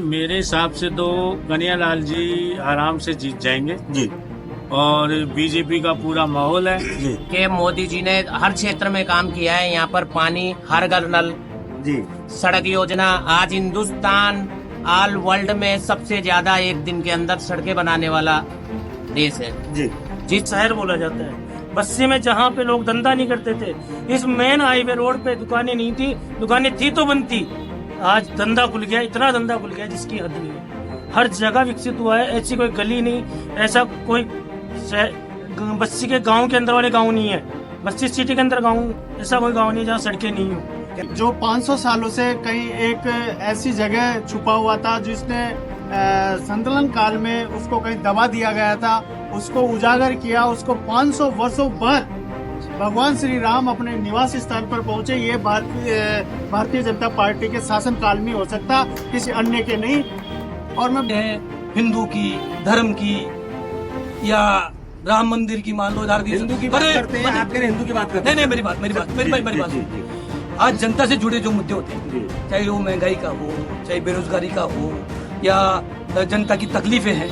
मेरे हिसाब से तो कन्हैयालाल जी आराम से जीत जाएंगे जी और बीजेपी का पूरा माहौल है जी कि मोदी जी ने हर क्षेत्र में काम किया है। यहाँ पर पानी, हर घर नल, जी सड़क योजना। आज हिंदुस्तान ऑल वर्ल्ड में सबसे ज्यादा एक दिन के अंदर सड़कें बनाने वाला देश है। जी जीत शहर बोला जाता है। बस्सी में जहाँ पे लोग धंधा नहीं करते थे, इस मेन हाईवे रोड पे दुकानें नहीं थी, दुकानें थी तो बनती। आज धंधा खुल गया, इतना धंधा खुल गया जिसकी हद नहीं है। हर जगह विकसित हुआ है, ऐसी कोई गली नहीं, ऐसा कोई बस्सी के गांव के अंदर वाले गांव नहीं है। बस्सी सिटी के अंदर गांव, ऐसा कोई गांव नहीं जहाँ सड़कें नहीं हो। जो 500 सालों से कहीं एक ऐसी जगह छुपा हुआ था जिसने संतुलन काल में उसको कहीं दबा दिया गया था, उसको उजागर किया। उसको 500 वर्षों बाद भगवान श्री राम अपने निवास स्थान पर पहुंचे। ये भारतीय जनता पार्टी के शासन काल में हो सकता, किसी अन्य के नहीं। और मैं हिंदू की, धर्म की या राम मंदिर की मान लो, हिंदू की बात करते हैं, आप कह रहे हैं हिंदू की बात करते हैं। नहीं मेरी बात आज जनता से जुड़े जो मुद्दे होते हैं, चाहे वो महंगाई का हो, चाहे बेरोजगारी का हो, या जनता की तकलीफें हैं।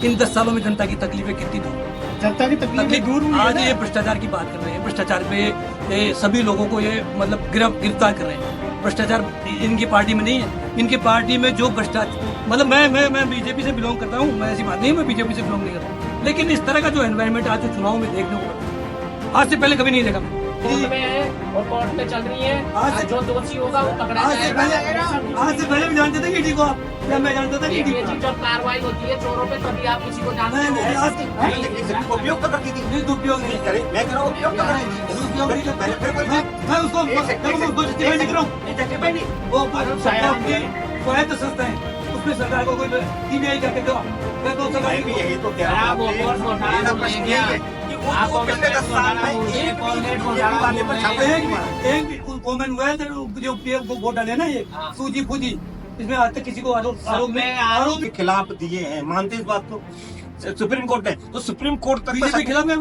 इन 10 सालों में जनता की तकलीफें कितनी दूर, जनता की तकलीफ दूर हुई है आज ना? ये भ्रष्टाचार की बात कर रहे हैं। भ्रष्टाचार पे ये सभी लोगों को ये मतलब गिरफ्तार कर रहे हैं। भ्रष्टाचार इनकी पार्टी में नहीं है। इनकी पार्टी में जो भ्रष्टाचार, मतलब मैं बीजेपी से बिलोंग करता हूँ, मैं ऐसी बात नहीं, मैं बीजेपी से बिलोंग नहीं करता, लेकिन इस तरह का जो एनवायरमेंट आज जो चुनाव में देखने को आज से पहले कभी नहीं देखा। कोर्ट में है और कोर्ट में चल रही है। आज जो दोषी होगा वो पकड़ा आज से पहले भी जानते थे कि ठीक हो आप, क्या मैं जानता था कि ये ठीक चीज जब कार्रवाई होती है चोरों पे, तभी आप किसी को जानते नहीं, हो। आज उपयोग तो करती थी, नहीं, दुरुपयोग नहीं करे मैं कह रहा हूँ उपयोग तो करें, दुरुपयोग नहीं करता। पहले फिर कोई मैं उसको जस्टिफाई नहीं कर रहा हूँ। वो स्वायत्त संस्था है, उसमें सरकार को कोई सीबीआई का कहते हो, मैं तो सरकार मैं भी यही तो कह रहा हूँ। मेरा प्रश्न ये है कि वो पिछले 10 साल में एक वाले पर छापे एक कॉमनवेल्थ जो वोट डाले ना, ये सूजी फूजी, इसमें आज तक किसी को आरोप के खिलाफ दिए हैं, मानते इस बात को सुप्रीम कोर्ट ने, तो सुप्रीम कोर्ट तक बीजेपी के खिलाफ में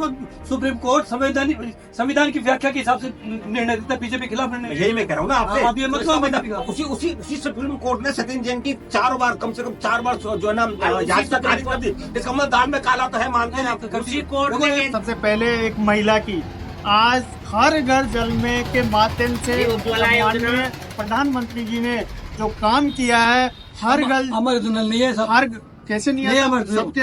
सुप्रीम कोर्ट संविधान की व्याख्या के हिसाब से निर्णय देता है। बीजेपी के खिलाफ निर्णय, यही मैं कह रहा हूँ ना आपसे। आप ये मत कहो। उसी सुप्रीम कोर्ट ने सचिन जैन की 4 बार, कम से कम 4 बार जो है ना याचिका खारिज कर दी। इसका मतलब दाल में काला तो है, मानते हैं आप। उसी कोर्ट में सबसे पहले एक महिला की आज हर घर जल में के माध्यम से माननीय प्रधानमंत्री जी ने जो काम किया है, हर घर अमर उजाला नहीं है सब, हर कैसे नहीं नहीं आता? अमर सबके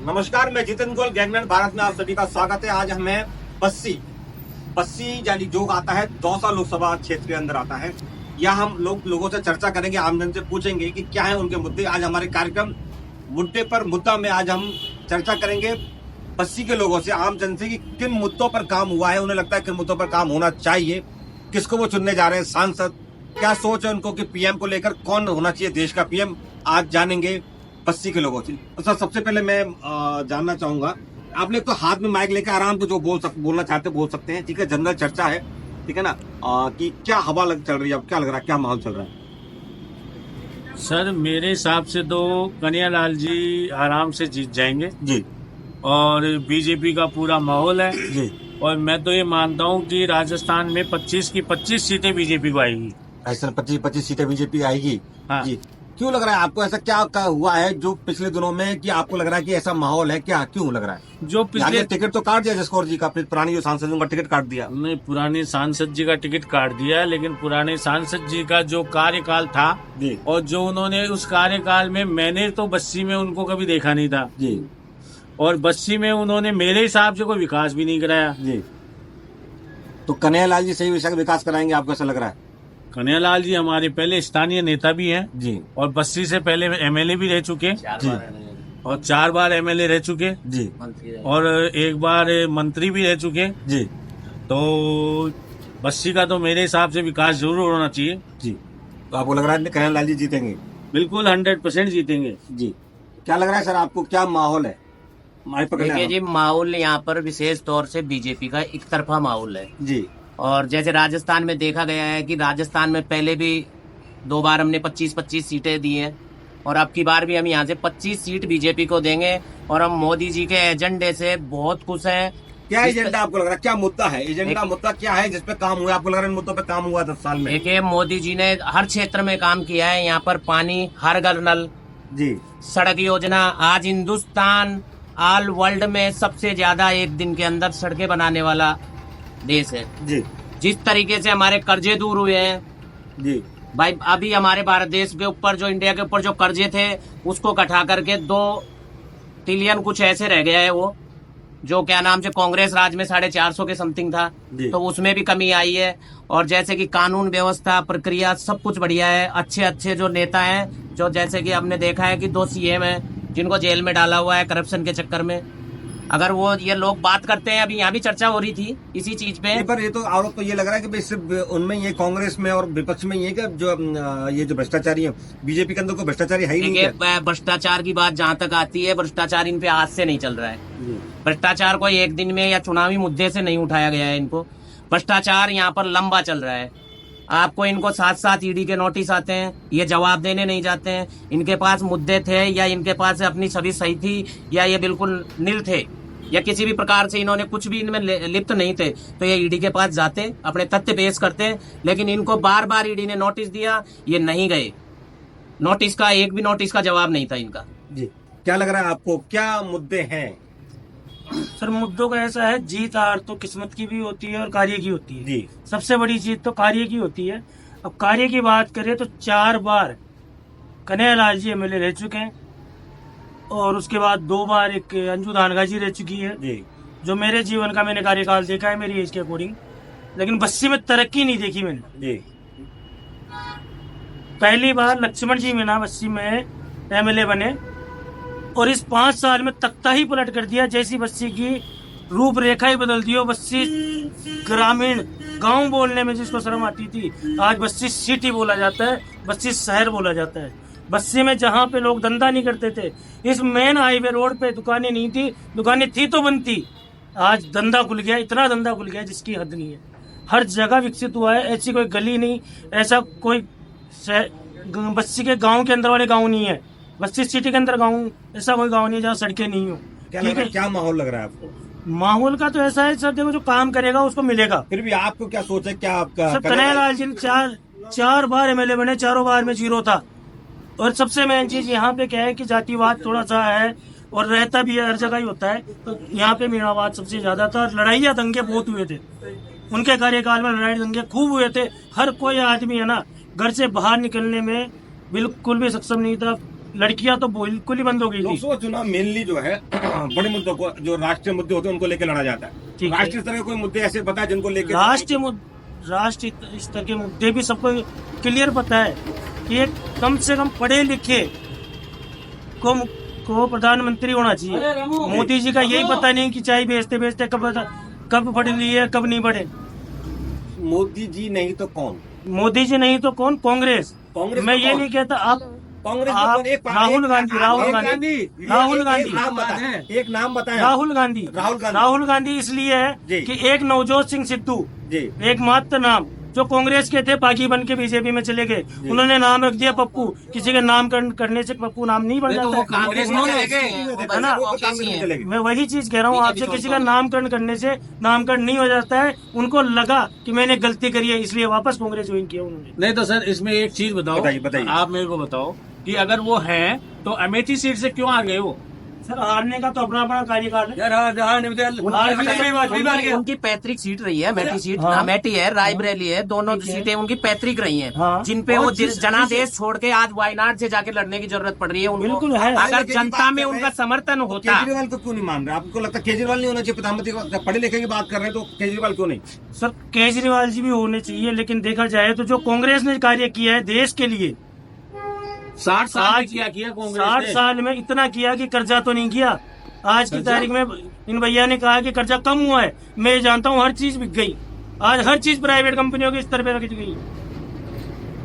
नमस्कार, मैं जितेंद्र गोयल, गैंगमैन भारत में आप सभी का स्वागत है। आज हमें बस्सी यानी जो आता है दौसा लोकसभा क्षेत्र के अंदर आता है। यहाँ हम लोगों से चर्चा करेंगे, आमजन से पूछेंगे कि क्या है उनके मुद्दे। आज हमारे कार्यक्रम मुद्दे पर मुद्दा में आज हम चर्चा करेंगे बस्सी के लोगों से, आमजन से, कि किन मुद्दों पर काम हुआ है, उन्हें लगता है किन मुद्दों पर काम होना चाहिए, किसको वो चुनने जा रहे हैं सांसद, क्या सोच है उनको कि पीएम को लेकर कौन होना चाहिए देश का पीएम। आज जानेंगे बस्सी के लोगों से। सर, सबसे पहले मैं जानना चाहूंगा, आपने तो हाथ में माइक लेकर आराम से जो बोलना चाहते बोल सकते हैं, ठीक है। जनरल चर्चा है, ठीक है ना, कि क्या हवा चल रही है, अब क्या लग रहा है, क्या माहौल चल रहा है? सर मेरे हिसाब से तो कन्हैयालाल जी आराम से जीत जाएंगे जी और बीजेपी का पूरा माहौल है जी। और मैं तो ये मानता हूँ कि राजस्थान में 25 की 25 सीटें बीजेपी को आएगी। ऐसा 25 सीटें बीजेपी आएगी। हाँ। जी, क्यों लग रहा है आपको ऐसा? क्या हुआ है जो पिछले दिनों में कि आपको लग रहा है कि ऐसा माहौल है? क्या क्यों लग रहा है? जो पिछले टिकट तो काट दिया जसकौर जी का, फिर पुरानी जो सांसदों का टिकट काट दिया। नहीं, पुराने सांसद जी का टिकट काट दिया है, लेकिन पुराने सांसद जी का जो कार्यकाल था जी और जो उन्होंने उस कार्यकाल में, मैंने तो बस्सी में उनको कभी देखा नहीं था जी और बस्सी में उन्होंने मेरे हिसाब से कोई विकास भी नहीं कराया। जी। तो कन्हैयालाल जी सही विकास कराएंगे, आपको ऐसा लग रहा है? कन्हैयालाल जी हमारे पहले स्थानीय नेता भी हैं जी और बस्सी से पहले एमएलए भी रह चुके जी और 4 बार एमएलए रह चुके जी और 1 बार मंत्री भी रह चुके। जी तो बस्सी का तो मेरे हिसाब से विकास जरूर होना चाहिए। जी। तो आपको लग रहा है कन्हैयालाल जी जीतेंगे? बिल्कुल 100% जीतेंगे। जी। क्या लग रहा है सर आपको, क्या माहौल है? माइक पकड़ना देखिए जी, माहौल यहाँ पर विशेष तौर से बीजेपी का एक तरफा माहौल है। जी और जैसे राजस्थान में देखा गया है कि राजस्थान में पहले भी 2 बार हमने 25-25 सीटें दी हैं और अब की बार भी हम यहाँ से 25 सीट बीजेपी को देंगे और हम मोदी जी के एजेंडे से बहुत खुश हैं। क्या एजेंडा आपको लग रहा है, क्या मुद्दा है, एजेंडा मुद्दा क्या है जिसपे काम हुआ, आपको लग रहा है इन मुद्दों पे काम हुआ 10 साल में? देखिए, मोदी जी ने हर क्षेत्र में काम किया है। यहाँ पर पानी, हर घर नल, जी सड़क योजना, आज हिंदुस्तान ऑल वर्ल्ड में सबसे ज्यादा एक दिन के अंदर सड़कें बनाने वाला देश है। जी जिस तरीके से हमारे कर्जे दूर हुए हैं जी भाई, अभी हमारे भारत देश के ऊपर जो, इंडिया के ऊपर जो कर्जे थे उसको घटा करके 2 ट्रिलियन कुछ ऐसे रह गया है, वो जो क्या नाम से कांग्रेस राज में 450 के समथिंग था, जी। तो उसमें भी कमी आई है। और जैसे कि कानून व्यवस्था, प्रक्रिया सब कुछ बढ़िया है। अच्छे अच्छे जो नेता हैं, जो जैसे कि हमने देखा है कि 2 सीएम हैं जिनको जेल में डाला हुआ है करप्शन के चक्कर में। अगर वो ये लोग बात करते हैं, अभी यहाँ भी चर्चा हो रही थी इसी चीज पे। पर ये तो आरोप तो ये लग रहा है कि भाई सिर्फ उनमें ये कांग्रेस में और विपक्ष में ये कि जो ये जो भ्रष्टाचारी है, बीजेपी के अंदर कोई भ्रष्टाचारी है ही नहीं। देखिए, भ्रष्टाचार की बात जहाँ तक आती है, भ्रष्टाचार इन पे आज से नहीं चल रहा है। भ्रष्टाचार को एक दिन में या चुनावी मुद्दे से नहीं उठाया गया है। इनको भ्रष्टाचार यहाँ पर लंबा चल रहा है। आपको इनको 7-7 ईडी के नोटिस आते हैं, ये जवाब देने नहीं जाते हैं। इनके पास मुद्दे थे या इनके पास अपनी छवि सही थी या ये बिल्कुल नील थे या किसी भी प्रकार से इन्होंने कुछ भी इनमें लिप्त नहीं थे, तो ये ईडी के पास जाते, अपने तथ्य पेश करते। लेकिन इनको बार बार ईडी ने नोटिस दिया, ये नहीं गए। नोटिस का एक भी नोटिस का जवाब नहीं था इनका। जी क्या लग रहा है आपको, क्या मुद्दे हैं? सर, मुद्दों का ऐसा है, जीत हार तो किस्मत की भी होती है और कार्य की होती है। जी सबसे बड़ी जीत तो कार्य की होती है। अब कार्य की बात करें तो 4 बार कन्हैयालाल जी एमएलए रह चुके हैं और उसके बाद 2 बार एक अंजू धानगा जी रह चुकी है, जी जो मेरे जीवन का मैंने कार्यकाल देखा है मेरी एज के अकॉर्डिंग। लेकिन बस्सी में तरक्की नहीं देखी मैंने। जी पहली बार लक्ष्मण जी मीणा बस्सी में एमएलए बने और इस 5 साल में तख्ता ही पलट कर दिया। जैसी बस्सी की रूपरेखा ही बदल दी हो। बस्सी ग्रामीण गांव बोलने में जिसको शर्म आती थी, आज बस्सी सिटी बोला जाता है, बस्सी शहर बोला जाता है। बस्सी में जहां पे लोग धंधा नहीं करते थे, इस मेन हाईवे रोड पे दुकानें नहीं थी, दुकानें थी तो बनती, आज धंधा खुल गया, इतना धंधा खुल गया जिसकी हद नहीं है। हर जगह विकसित हुआ है। ऐसी कोई गली नहीं, ऐसा कोई बस्सी के गांव के अंदर वाले गांव नहीं है, बस्सी सिटी के अंदर गांव ऐसा कोई गांव नहीं है जहाँ सड़कें नहीं हो। ठीक है, क्या माहौल लग रहा है आपको? माहौल का तो ऐसा है सर, देखो जो काम करेगा उसको मिलेगा। फिर भी आपको क्या सोच है, क्या आपका? सर, कन्हैयालाल जी ने 4 बार एमएलए बने, 4 बार में 0 था। और सबसे मेन चीज यहाँ पे क्या है कि जातिवाद थोड़ा सा है और रहता भी है, हर जगह ही होता है। तो यहाँ पे मीणावाद सबसे ज्यादा था। लड़ाइयाँ दंगे बहुत हुए थे उनके कार्यकाल में, लड़ाई दंगे खूब हुए थे। हर कोई आदमी है ना घर से बाहर निकलने में बिल्कुल भी सक्षम नहीं था। लड़कियां तो बिल्कुल ही बंद हो गई थी। लोकसभा चुनाव मेनली जो है बड़े मुद्दों को, जो राष्ट्रीय मुद्दे होते हैं उनको लेकर लड़ा जाता है। ठीक है। राष्ट्रीय स्तर के कोई मुद्दे ऐसे पता है जिनको लेकर? राष्ट्रीय स्तर के मुद्दे भी सबको क्लियर पता है कि एक कम से कम पढ़े लिखे को प्रधानमंत्री होना चाहिए। मोदी जी का यही पता नहीं कि चाय बेचते बेचते कब पढ़ लिए कब नहीं पढ़े। मोदी जी नहीं तो कौन? मोदी जी नहीं तो कौन? कांग्रेस। कांग्रेस मैं तो ये कौन? नहीं कहता आप कांग्रेस आप में एक राहुल गांधी राहुल गांधी राहुल गांधी एक नाम बताएं। राहुल गांधी राहुल गांधी इसलिए है जी। कि एक नवजोत सिंह सिद्धू जी एकमात्र नाम जो कांग्रेस के थे, बागी बन के बीजेपी में चले गए, उन्होंने नाम रख दिया पप्पू। किसी का नामकरण करने से पप्पू नाम नहीं बन जाता कांग्रेस में चले गए, है ना। चले गए। मैं वही चीज कह रहा हूँ आपसे, किसी का नामकरण करने से नामकरण नहीं हो जाता है। उनको लगा कि मैंने गलती करी है, इसलिए वापस कांग्रेस ज्वाइन किया उन्होंने। नहीं तो सर, इसमें एक चीज बताओ, बताइए। आप मेरे को बताओ कि अगर वो हैं तो अमेठी सीट से क्यों आ गए वो? सर, हारने का तो अपना अपना कार्यकाल है। उनकी पैतृक सीट रही है अमेठी सीट। हाँ। अमेठी है, रायबरेली है, दोनों सीटें उनकी पैतृक रही हैं, हाँ। जिन पे वो जनादेश छोड़ के आज वायनाड से जाके लड़ने की जरूरत पड़ रही है उनको। बिल्कुल है। अगर जनता में उनका समर्थन होता। केजरीवाल को क्यों नहीं मान रहे? आपको लगता है केजरीवाल नहीं होना चाहिए प्रधानमंत्री? पढ़े लिखे की बात कर रहे हैं तो केजरीवाल क्यों नहीं? सर, केजरीवाल जी भी होने चाहिए, लेकिन देखा जाए तो जो कांग्रेस ने कार्य किया है देश के लिए, 60 साल में किया कांग्रेस 60 ने। साल में इतना किया कि कर्जा तो नहीं किया। आज की तारीख में इन भैया ने कहा कि कर्जा कम हुआ है। मैं जानता हूँ हर चीज बिक गई। आज हर चीज प्राइवेट कंपनियों के स्तर पे रखी गई।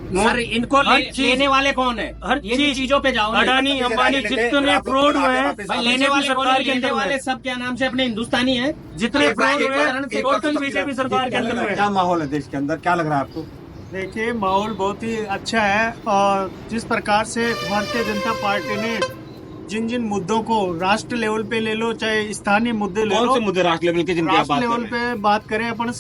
सर इनको हर चीज- लेने वाले कौन है? हर ये चीज चीजों पे जाओ ना। अडानी अंबानी जितने फ्रॉड हुए हैं भाई लेने वाले कौन है? सरकार के लेने अंदर वाले हुए सब क्या नाम से अपने हिंदुस्तानी है। जितने फ्रॉड हुए हैं एक टोटल बार- बीजेपी सरकार के अंदर हुए क्या माहौल है देश के अंदर, क्या लग रहा है आपको? देखिए माहौल बहुत ही अच्छा है और जिस प्रकार से भारतीय जनता पार्टी ने जिन जिन मुद्दों को राष्ट्र लेवल पे ले लो चाहे स्थानीय मुद्दे ले कौन लो, से मुद्दे राष्ट्र लेवल के जिनकी आप राष्ट्र बात कर लेवल रहे हैं? पे बात करें अपन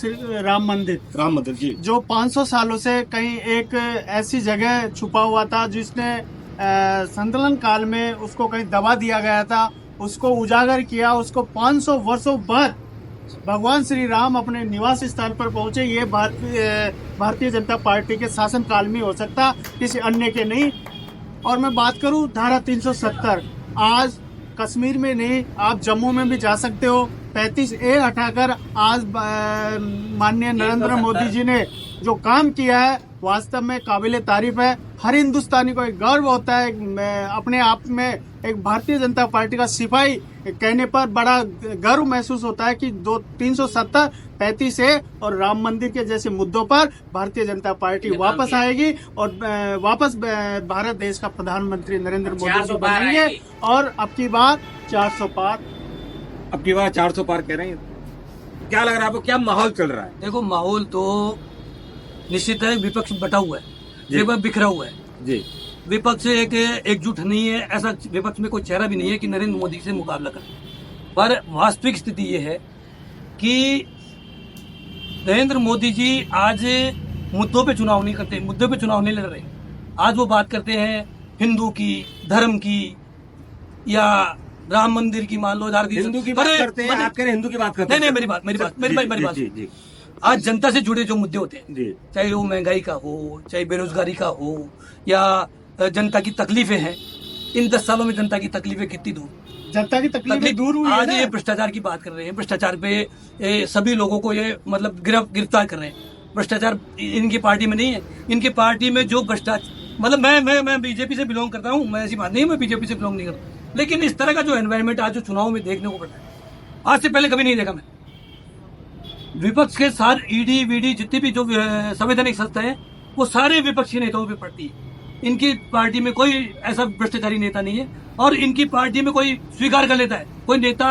राम मंदिर, राम मंदिर जी, जो 500 सालों से कहीं एक ऐसी जगह छुपा हुआ था जिसने संतलन काल में उसको कहीं दबा दिया गया था, उसको उजागर किया, उसको 500 वर्षों बाद भगवान श्री राम अपने निवास स्थान पर पहुंचे। ये भारतीय जनता पार्टी के शासन काल में हो सकता, किसी अन्य के नहीं। और मैं बात करूं धारा 370, आज कश्मीर में नहीं आप जम्मू में भी जा सकते हो। 35A हटाकर आज माननीय नरेंद्र मोदी जी ने जो काम किया है वास्तव में काबिले तारीफ है। हर हिंदुस्तानी को एक गर्व होता है, अपने आप में एक भारतीय जनता पार्टी का सिपाही कहने पर बड़ा गर्व महसूस होता है कि 370, 35A और राम मंदिर के जैसे मुद्दों पर भारतीय जनता पार्टी वापस आएगी और वापस भारत देश का प्रधानमंत्री नरेंद्र मोदी 400 जी पार बनेंगे आएगी। और अब की बार 400 पार। अब की बार 400 पार कह रहे हैं। क्या लग रहा है आपको, क्या माहौल चल रहा है? देखो माहौल तो निश्चित है, विपक्ष बटा हुआ है, विपक्ष बिखरा हुआ है जी, विपक्ष एक एकजुट नहीं है। ऐसा विपक्ष में कोई चेहरा भी नहीं है कि नरेंद्र मोदी से मुकाबला करे। पर वास्तविक स्थिति ये है कि नरेंद्र मोदी जी आज मुद्दों पे चुनाव नहीं करते, मुद्दों पे चुनाव नहीं लड़ रहे। आज वो बात करते हैं हिंदू की, धर्म की, या राम मंदिर की, मान लो हिंदू की बात करते हैं, आप कह रहे हैं हिंदू की बात करते हैं? नहीं, मेरी बात जी, जी, आज जनता से जुड़े जो मुद्दे होते हैं, जी, चाहे वो महंगाई का हो, चाहे बेरोजगारी का हो, या जनता की तकलीफें हैं। इन 10 सालों में जनता की तकलीफें कितनी दूर, जनता की तकलीफें दूर हुई है आज ना? ये भ्रष्टाचार की बात कर रहे हैं, भ्रष्टाचार पे सभी लोगों को ये मतलब गिरफ्तार कर रहे हैं। भ्रष्टाचार इनकी पार्टी में नहीं है, इनकी पार्टी में जो भ्रष्टाचार, मतलब मैं बीजेपी से बिलोंग करता हूँ, मैं ऐसी बात नहीं है मैं बीजेपी से बिलोंग नहीं करता, लेकिन इस तरह का जो एनवायरमेंट आज जो चुनाव में देखने को पड़ रहा है, आज से पहले कभी नहीं देखा मैं। विपक्ष के सारे ईडी वीडी जितनी भी जो संवैधानिक संस्था है वो सारे विपक्षी नेताओं पे पड़ती है। इनकी पार्टी में कोई ऐसा भ्रष्टाचारी नेता नहीं है, और इनकी पार्टी में कोई स्वीकार कर लेता है, कोई नेता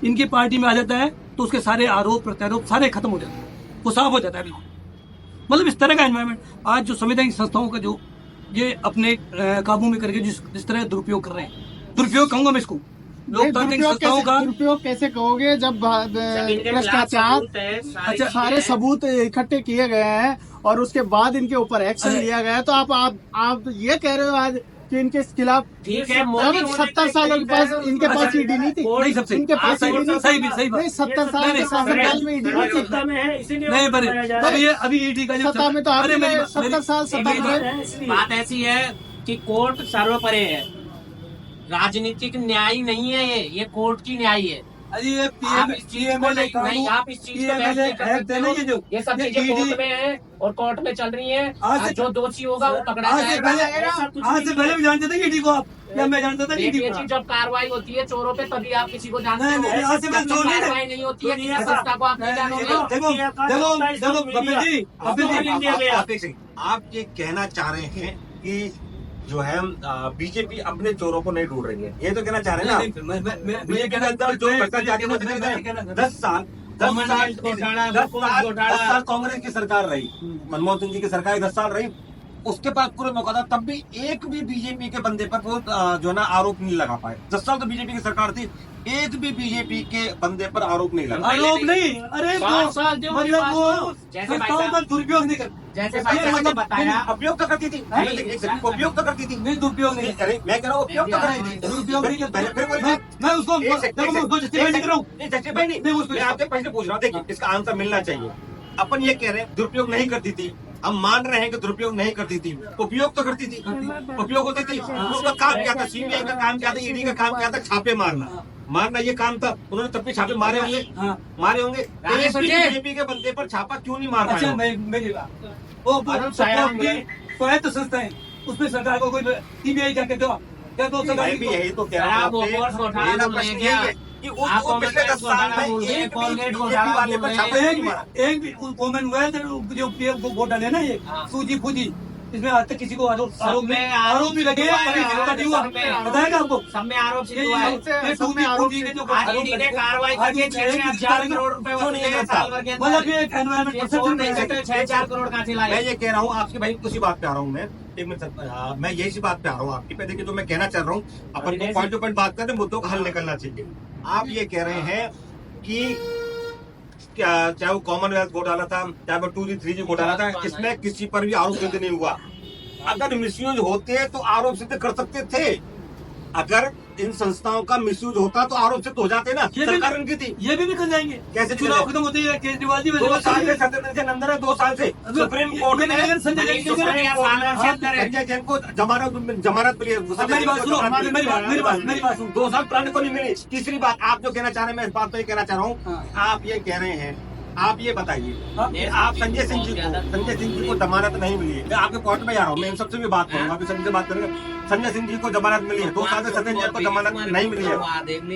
इनकी पार्टी में आ जाता है तो उसके सारे आरोप प्रत्यारोप सारे खत्म हो जाते हैं, वो साफ हो जाता है बिल्कुल। मतलब इस तरह का एनवायरमेंट आज जो संवैधानिक संस्थाओं का जो ये अपने काबू में करके जिस तरह दुरुपयोग कर रहे हैं, दुरुपयोग कहूंगा मैं इसको, लोकतांत्रिक संस्थाओं का दुरुपयोग कैसे कहोगे जब भ्रष्टाचार अच्छा, सारे सबूत इकट्ठे किए गए हैं और उसके बाद इनके ऊपर एक्शन अरे, लिया गया है, तो आप ये कह रहे हो आज कि इनके खिलाफ ठीक है, जब 70 सालों के पास इनके पास ईडी नहीं थी, नहीं सबसे इनके पास सही ईडी नहीं सही थी, बात। नहीं 70 साल नहीं, के शासनकाल में ईडी नहीं थी। सत्ता में है इसीलिए नहीं, वो पर बताया जा रहा है। अभी ईडी का जो सत्ता में तो अरे आपने मेरी 70 साल सत्ता मेरी बात- में इसलिए। बात ऐसी है कि कोर्ट सर्वोपरि है, राजनीतिक न्याय नहीं है, ये कोर्ट की न्याय है। अरे ये आप इस चीज को नहीं, आप इस चीज पे बहस नहीं कर सकते हो। ये सब चीजें कोर्ट में है और कोर्ट में चल रही है, आज से- जो दोषी होगा वो पकड़ा आज से जाएगा। पहले भी जानते थे ईडी को आप, या मैं जानता था ईडी ये को? चीज जब कार्रवाई होती है चोरों पे तभी आप किसी को जानते नहीं, हो। नहीं, आज से मैं जब चोर नहीं कार्रवाई नहीं होती है तो किसी संस्था को आप नहीं जानोगे। देखो कपिल जी, आप एक सेकंड, आप ये कहना चाह रहे हैं कि जो है बीजेपी अपने चोरों को नहीं ढूंढ रही है, ये तो कहना चाह रहे हैं ना? बीजेपी के अंदर जो भ्रष्टाचारी को देखते हैं, 10 साल कांग्रेस की सरकार रही, मनमोहन सिंह जी की सरकार 10 साल रही, उसके पास पूरे मौका था, तब भी एक भी बीजेपी के बंदे पर वो जो है ना आरोप नहीं लगा पाए। 10 साल तो बीजेपी की सरकार थी, एक भी बीजेपी के बंदे पर आरोप नहीं लगा। आरोप नहीं, अरे 5 साल जो मतलब वो जैसे भाई संस्थाओं साहब- का दुरुपयोग नहीं कर, जैसे भाई साहब ने बताया, उपयोग तो करती थी, उपयोग तो करती थी, नहीं दुरुपयोग नहीं, अरे मैं कह रहा हूँ उपयोग तो करती थी, दुरुपयोग नहीं फिर करता। बोलिए, मैं उसको एक सेकंड, देखो, मैं उसको justify नहीं कर रहा हूँ। नहीं justify नहीं, नहीं, उसको- मैं आपके प्रश्न पूछ रहा हूँ, देखिए इसका आंसर मिलना चाहिए। अपन ये कह रहे हैं दुरुपयोग नहीं करती थी, हम मान रहे हैं कि दुरुपयोग नहीं करती थी, उपयोग तो करती थी, उपयोग होती थी। उसका काम क्या था? सीबीआई का काम क्या था? ईडी का काम क्या था? छापे मारना ये काम था। उन्होंने तब भी छापे मारे होंगे, हाँ। मारे होंगे। राजेश सोचिए। बीजेपी के बंदे पर छापा क्यों नहीं मार अच्छा, पाए? मेरी बात, वो स्वायत्त संस्था है, उसमें सरकार को कोई सीबीआई क्या कहते हो? क्या तो सरकार मैं भी यही तो कह रहा आप हूँ वो आपसे। कोर्स घोटाला मेरा बोल प्रश्न रहे यही हैं है कि वो आप पिछले 10 साल में बोल रहे हैं, एक भी कोलगेट बीजेपी घोटाला वाले बोल पर रहे छापा हैं। नहीं मारा। एक भी कॉमनवेल्थ जो घोटाले ना ये हाँ। सूजी फूजी इसमें आज तक किसी को आरोप भी लगे हैं, कभी गिरफ्तार नहीं हुआ। बताएगा आपको सब में आरोप सिद्ध हुआ है। ये सब में आरोप टूटी के जो आज ईडी ने कार्रवाई करके 6,000 करोड़ रुपए वसूले हैं साल भर के अंदर। मतलब ये एक एनवायरमेंट परसेप्शन नहीं है। 6,000 करोड़ कहाँ से मैं लाए? ये कह रहा हूँ आपकी भाई उसी बात पे आ रहा हूँ मैं एक मिनट मैं यही सी बात पे आ रहा हूँ आपकी पे। देखिए जो मैं कहना चाह रहा हूँ, अपन को पॉइंट टू पॉइंट बात करते मुद्दों का हल निकलना चाहिए। आप ये कह रहे हैं कि क्या चाहे वो कॉमनवेल्थ घोटाला था, चाहे वो 2G 3G घोटाला था, इसमें किसी पर भी आरोप सिद्ध नहीं हुआ। अगर मिसयूज होते तो आरोप सिद्ध कर सकते थे। अगर इन संस्थाओं का मिसयूज होता तो आरोप सिद्ध हो जाते ना। ये भी- सरकार उनकी थी। ये भी निकल जाएंगे। कैसे चुनाव निकलेंगे? खत्म होते ही केजरीवाल जी 2 साल से सत्तर के अंदर है, 2 साल से सुप्रीम कोर्ट ने संजय नहीं, सुप्रीम कोर्ट के अंदर है। संजय जैन को जमानत मिली है। मेरी बात सुनो, मेरी बात सुनो। 2 साल पुराने को नहीं मिली। तीसरी बात आप जो कहना चाह रहे हैं, मैं इस बात तो ये कहना चाह रहा हूँ, हाँ। आप ये कह रहे हैं, आप ये बताइए हाँ। कि आप संजय सिंह जी को जमानत नहीं मिली है। मैं आपके पॉइंट में आ रहा हूँ, मैं इन सबसे भी बात करूंगा, अभी सभी से बात करेंगे। संजय सिंह जी को जमानत मिली है, 2 साल से संजय जैन को जमानत नहीं मिली है।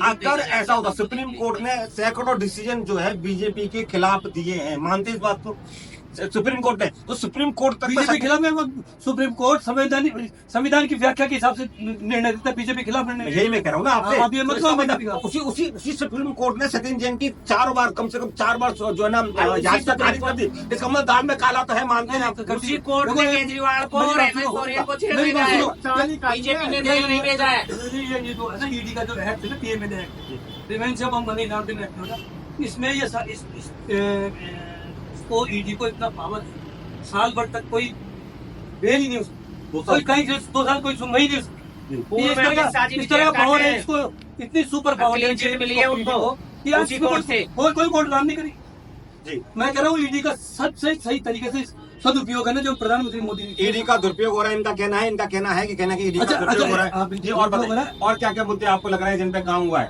अगर ऐसा होता, सुप्रीम कोर्ट ने सैकड़ों डिसीजन जो है बीजेपी के खिलाफ दिए हैं, मानते इस बात को सुप्रीम कोर्ट ने, तो सुप्रीम कोर्ट तक बीजेपी के खिलाफ में वो सुप्रीम कोर्ट संविधान की व्याख्या के हिसाब से निर्णय देता है। बीजेपी के खिलाफ निर्णय यही मैं कह रहा हूँ ना आपसे। आप ये मत तो इसका कहो मतलब बीजेपी का। उसी सुप्रीम कोर्ट ने सचिन जैन की 4 बार, कम से कम 4 बार जो है ना याचिका खारिज कर दी। इसका मतलब दाल में काला तो है, मानते हैं। उसी कोर्ट ने केजरीवाल को और हेमंत सोरेन को छेड़ मेरी दिया बात है। सुनो। बीजेपी ने जेल नहीं भेजा है। ये जो है ना ईडी का जो एक्ट है ना, PML act, prevention of money laundering act होगा, इसमें ये इसको ईडी को इतना पावर है, साल भर तक कोई बेल ही नहीं उसको, कोई कहीं से 2 साल कोई सुनवाई नहीं उसकी। ये इस तरह का पावर है, इसको इतनी सुपर पावर क्लीन चिट मिली है उनको कि आज उसी कोर्ट से। कोई कोर्ट काम नहीं करी। जी, मैं कह रहा हूँ ईडी का सबसे सही तरीके से सदुपयोग है ना, जो प्रधानमंत्री मोदी ने ईडी का दुरुपयोग हो रहा है, इनका कहना है कि ईडी का अच्छा, दुरुपयोग हो रहा आप है। जी, और बताइए, और क्या क्या मुद्दे आपको लग रहे हैं जिन पे काम हुआ है?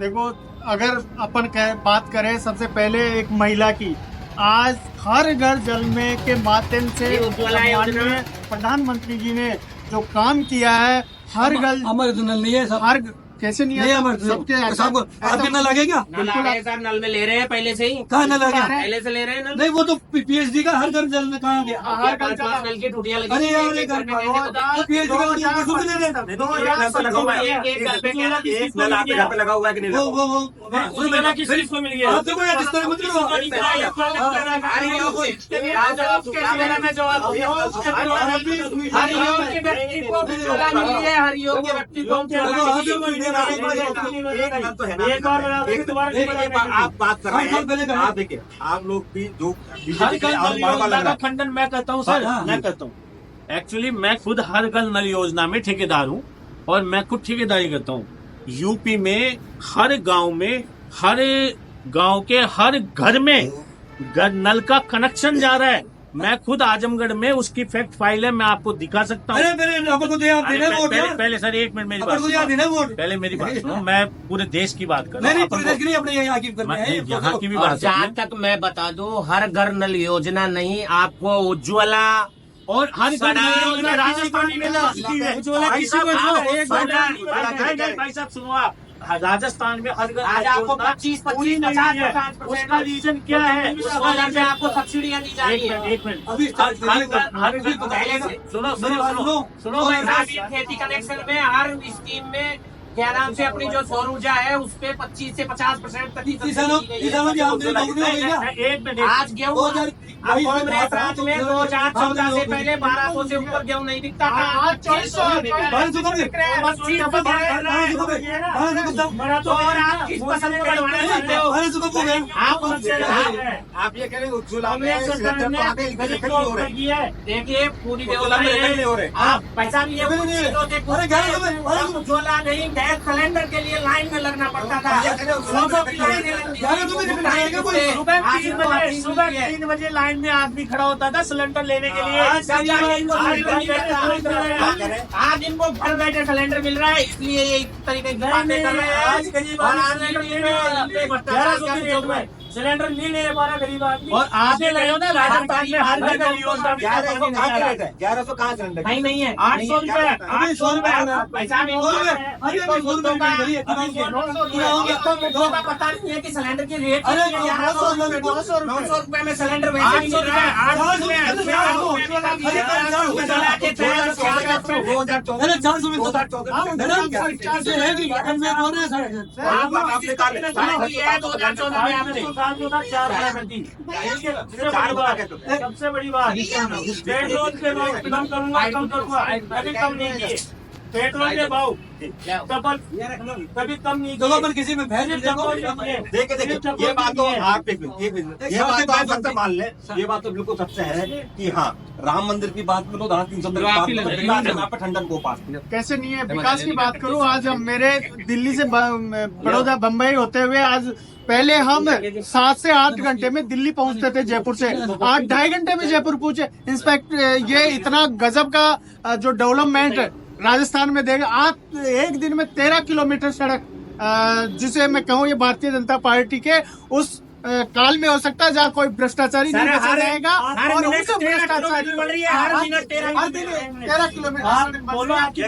देखो, अगर अपन बात करें सबसे पहले एक महिला की, आज हर घर जल में के माध्यम से ये उज्ज्वला योजना। माननीय प्रधानमंत्री जी ने जो काम किया है, हर घर हमारे तो नल नहीं है सब, हर कैसे नहीं नहीं आता? हमारे सबके सबको आपके नल लगे क्या? नल आ गए सर, नल में ले रहे हैं पहले से ही। कहाँ नल लगे? पहले से ले रहे हैं नल। नहीं, वो तो पीएचडी का हर घर जल में कहाँ गया? हर घर 5 नल की टूटियां लगी। अरे यार, एक घर में कैसे बताओ? पीएचडी का ले रहे हैं। नहीं, तो एक नल पे लगा हुआ है। एक घर पे कह रहा है, एक नल आपके घर पे लगा हुआ है कि नहीं लगा हुआ? वो किसको मिल गया? आप देखो यार, इस तरह मत करो। हरिओम में जवाब दिया। हरिओम के व्यक्ति को उज्ज्वला मिली है, हरिओम के व्यक्ति को एक नल तो है ना। एक बार बना दो, एक- दोबारा एक- एक बार आप बात कर रहे हैं, आप देखिए, आप लोग भी जो बीजेपी के और बार-बार लग रहा है। खंडन मैं करता हूँ सर, हाँ, मैं करता हूँ। एक्चुअली मैं खुद हर घर नल योजना में ठेकेदार हूँ और मैं खुद ठेकेदारी करता हूँ। यूपी में हर गांव के हर घर में नल का कनेक्शन जा रहा है। मैं खुद आजमगढ़ में उसकी फैक्ट फाइल है, मैं आपको दिखा सकता हूँ। अरे मेरे नंबर को तो यार देना वोट यार। पहले सर 1 मिनट मेरी नंबर को यार बात देना वोट। पहले मेरी बात सुनो, मैं पूरे देश की बात कर रहा नहीं हूँ। पूरे देश के लिए अपने यहाँ की करना है। यहाँ की भी और बात जहाँ है। तक मैं बता दूं, हर घर नल योजना नहीं, आपको उज्ज्वला और हर सड़ा योजना राजस्थान में मिला। उज्ज्वला किसी को दो, एक भाई साहब सुनो, आप राजस्थान में हर घर आज आपको योजना 25, पूरी 50, नहीं है। 50% उसका रीजन क्या है? उसको लग रहा है आपको सब्सिडियां दी जा रही है। एक मिनट अभी हर घर पहले से सुनो सुनो भाई, ग्रामीण खेती कनेक्शन में हर स्कीम में क्या नाम से अपनी जो सौर ऊर्जा है उस पे 25 से 50% तक की किसानों की आमदनी दोगुनी हो गई क्या? एक मिनट आज गेहूँ कांग्रेस राज में 2014 से पहले 1200 से ऊपर गेहूँ नहीं बिकता था। आज 2400 और आप किस पसंद को बढ़वाना चाहते हो? आप ये कह रहे हैं उज्ज्वला में सिलेंडर तो आगे इकट्ठे नहीं हो रहे। देखिए पूरी उज्ज्वला में व्यवस्था नहीं हो रहे। आप पैसा भी उज्ज्वला नहीं, गैस सिलेंडर के लिए लाइन में लगना पड़ता था। सुबह 3 बजे लाइन में आदमी खड़ा होता था सिलेंडर लेने के लिए। आज इनको घर बैठे सिलेंडर मिल रहा है, इसलिए ये इस तरीके की बातें कर रहे हैं। आज करीब और आने के लिए सिलेंडर नहीं ले पा रहा गरीब आदमी। और आप ये ले लो ना राजस्थान में हर घर नल योजना में 1100 कहाँ का रेट है? 1100 कहाँ सिलेंडर? नहीं नहीं है 800 रुपए, 800 रुपए पैसा नहीं होगा। पता नहीं है कि सिलेंडर के रेट 900 रुपए में सिलेंडर वैसे नहीं मिल रहा है। 400 सबसे बड़ी बात पेट्रोल के भाव कम करूंगा कभी कम नहीं किए। पेट्रोल के भाव कभी कम नहीं जगह पर किसी में भैंस देखिए ये बात तो आप एक मिनट ये बात तो आप सबसे मान लें, ये बात तो बिल्कुल सत्य है कि हाँ राम मंदिर की बात करो, 300 यहाँ पर ठंडन को पास कैसे नहीं है। विकास की बात करूं, आज हम मेरे दिल्ली से बड़ौदा बम्बई होते हुए आज पहले हम 7 से 8 घंटे में दिल्ली पहुंचते थे जयपुर से, 2.5 घंटे में जयपुर पहुंचे। इंस्पेक्ट ये इतना गजब का जो डेवलपमेंट राजस्थान में देगा। आज एक दिन में 13 किलोमीटर सड़क, जिसे मैं कहूँ ये भारतीय जनता पार्टी के उस काल में हो सकता है जहाँ कोई भ्रष्टाचारी नहीं बचा जाएगा और उसे भ्रष्टाचारी 13 किलोमीटर। बोलो आपकी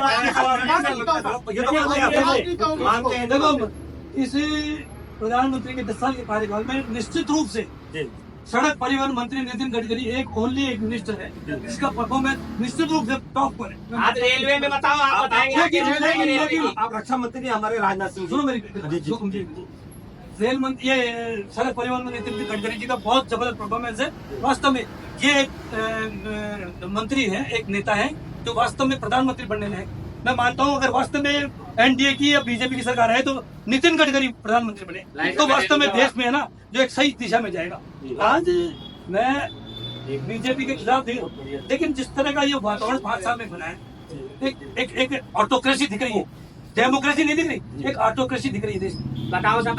मानते हैं। देखो इस प्रधानमंत्री के 10 साल के कार्यकाल में निश्चित रूप से सड़क परिवहन मंत्री नितिन गडकरी एक मिनिस्टर है जिसका परफॉर्मेंस निश्चित रूप से टॉप पर है। आप रेलवे में बताओ, आप बताएंगे। आप रक्षा मंत्री हमारे राजनाथ सिंह सुनो मेरी रेल मंत्री ये सड़क परिवहन मंत्री नितिन गडकरी जी का बहुत जबरदस्त परफॉर्मेंस है। वास्तव में ये एक मंत्री है, एक नेता है जो वास्तव में प्रधानमंत्री बनने लायक। मैं मानता हूँ अगर वास्तव में एनडीए की या बीजेपी की सरकार है तो नितिन गडकरी प्रधानमंत्री बने तो वास्तव में देश में है ना जो एक सही दिशा में जाएगा। आज मैं बीजेपी के खिलाफ नहीं हूँ, लेकिन जिस तरह का ये वातावरण 5 साल में बना है, एक ऑटोक्रेसी दिख रही है, डेमोक्रेसी नहीं दिख रही, एक ऑटोक्रेसी दिख रही है देश में। बताओ एक ही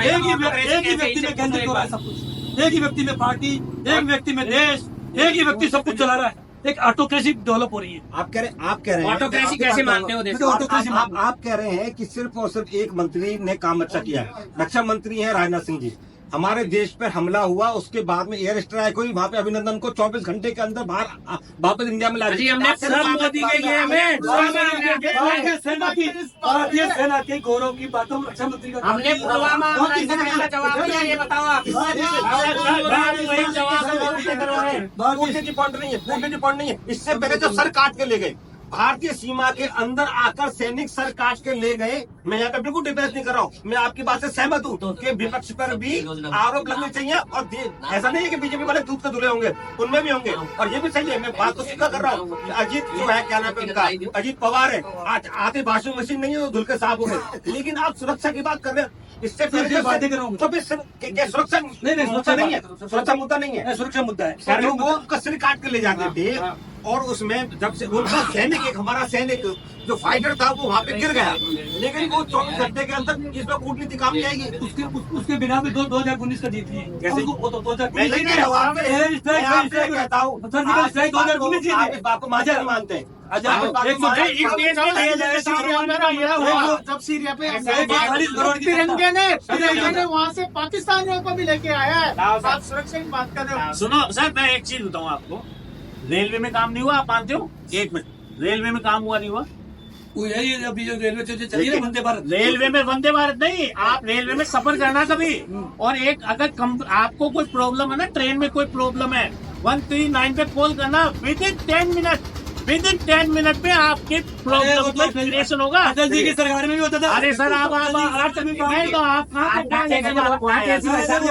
व्यक्ति में केंद्रित हो रहा है सब कुछ, एक ही व्यक्ति में पार्टी, एक व्यक्ति में देश, एक ही व्यक्ति सब कुछ चला रहा है, एक ऑटोक्रेसी डेवलप हो रही है। आप कह रहे हैं ऑटोक्रेसी कैसे मानते हो देश? ऑटोक्रेसी आप कह रहे हैं कि सिर्फ और सिर्फ एक मंत्री ने काम अच्छा किया है। रक्षा मंत्री हैं राजनाथ सिंह जी, हमारे देश पर हमला हुआ उसके बाद में एयर स्ट्राइक हुई, वहाँ पे अभिनंदन को 24 घंटे के अंदर बाहर वापस इंडिया में ला जी हमने सब मोदी के लिए में भारतीय सेना के गौरव की बातों में रक्षा मंत्री का हमने पुलवामा हमला का जवाब दिया, ये बताओ आप। पूछने की पॉइंट नहीं है। इससे पहले जो सर काट के ले गए भारतीय सीमा के अंदर आकर सैनिक सर काट के ले गए, मैं यहाँ पे बिल्कुल डिफेंस नहीं कर रहा हूँ, मैं आपकी बात से सहमत हूँ कि विपक्ष पर भी आरोप लगने चाहिए और ऐसा नहीं है कि बीजेपी वाले दूध के धुले होंगे, उनमें भी होंगे और ये भी सही है। मैं बात तो स्वीकार कर रहा हूँ। अजीत जो है क्या नाम है उनका, अजीत पवार है, आते वॉशिंग मशीन नहीं है तो धुल के साफ हो गए, लेकिन आप सुरक्षा की बात कर रहे हैं। इससे पहले बातें कर रहा हूँ तो फिर सुरक्षा नहीं है, सुरक्षा मुद्दा नहीं है, सुरक्षा मुद्दा है। वो उनका सिर काट के ले जाते थे और उसमें जब से उनका सैनिक एक हमारा सैनिक जो फाइटर था वो वहाँ पे गिर गया, लेकिन वो 24 घंटे के अंदर इसमें कूटनीति काम जाएगी। उसके बिना में 2019 का जीत है। कैसे वो तो 2019 बात को माजा नहीं मानते हैं। जब सीरिया पे तिरंगे ने वहाँ से पाकिस्तानियों को भी लेके आया है। आप सुरक्षा की बात कर रहे हो। सुनो सर, मैं एक चीज बताऊँ आपको, रेलवे में काम नहीं हुआ, आप मानते हो? 1 मिनट, रेलवे में काम हुआ नहीं हुआ? यही अभी जो रेलवे चलिए ना वंदे भारत, रेलवे में वंदे भारत नहीं, आप रेलवे में सफर करना कभी और एक अगर आपको कोई प्रॉब्लम है ना, ट्रेन में कोई प्रॉब्लम है 139 पे कॉल करना, विद इन 10 मिनट में आपके प्रॉब्लम का क्लियरेशन होगा। अटल जी की सरकार में भी होता था। अरे सर आप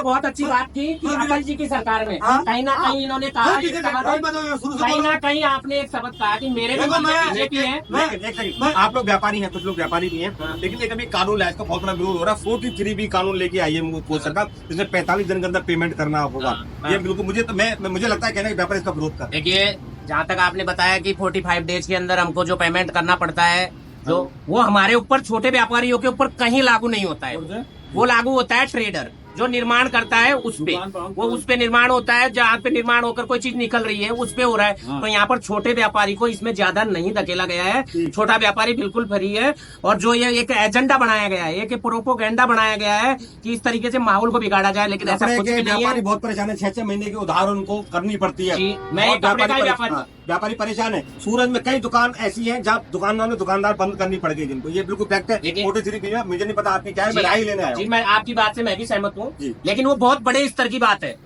बहुत अच्छी बात की कि अटल जी की सरकार में कहीं ना कहीं इन्होंने कहा, कहीं ना कहीं आपने एक शब्द कहा कि मेरे बीजेपी है। आप लोग व्यापारी हैं, कुछ लोग व्यापारी भी हैं, लेकिन एक अभी कानून लाया, इसका बहुत बड़ा विरोध हो रहा है। 43 भी कानून लेके आई है सरकार, जिसमें 45 दिन के अंदर पेमेंट करना होगा। ये बिल्कुल मुझे लगता है कहना कि व्यापारी इसका विरोध कर। देखिए जहाँ तक आपने बताया कि 45 डेज के अंदर हमको जो पेमेंट करना पड़ता है, जो वो हमारे ऊपर छोटे व्यापारियों के ऊपर कहीं लागू नहीं होता है, वो लागू होता है ट्रेडर। जो निर्माण करता है उस पे, वो उस पे निर्माण होता है, जहाँ पे निर्माण होकर कोई चीज निकल रही है उस पे हो रहा है। तो यहाँ पर छोटे व्यापारी को इसमें ज्यादा नहीं धकेला गया है, छोटा व्यापारी बिल्कुल फ्री है। और जो ये एक एजेंडा बनाया गया है, एक प्रोपोगेंडा बनाया गया है कि इस तरीके से माहौल को बिगाड़ा जाए, लेकिन ऐसा कुछ भी नहीं व्यापारी है। बहुत परेशान है, 6-6 महीने की उधार उनको करनी पड़ती है। जी, मैं और कपड़े का ही व्यापारी परेशान है। सूरत में कई दुकान ऐसी हैं जहाँ दुकानदार बंद करनी पड़ गई जिनको, ये बिल्कुल फैक्ट है। लेकिन- मोटी सीधी चीज़ है, मुझे नहीं पता आपकी क्या है, मैं राय लेने आया जी, हूँ। मैं आपकी बात से मैं भी सहमत हूँ, जी। लेकिन वो बहुत बड़े स्तर की बात है।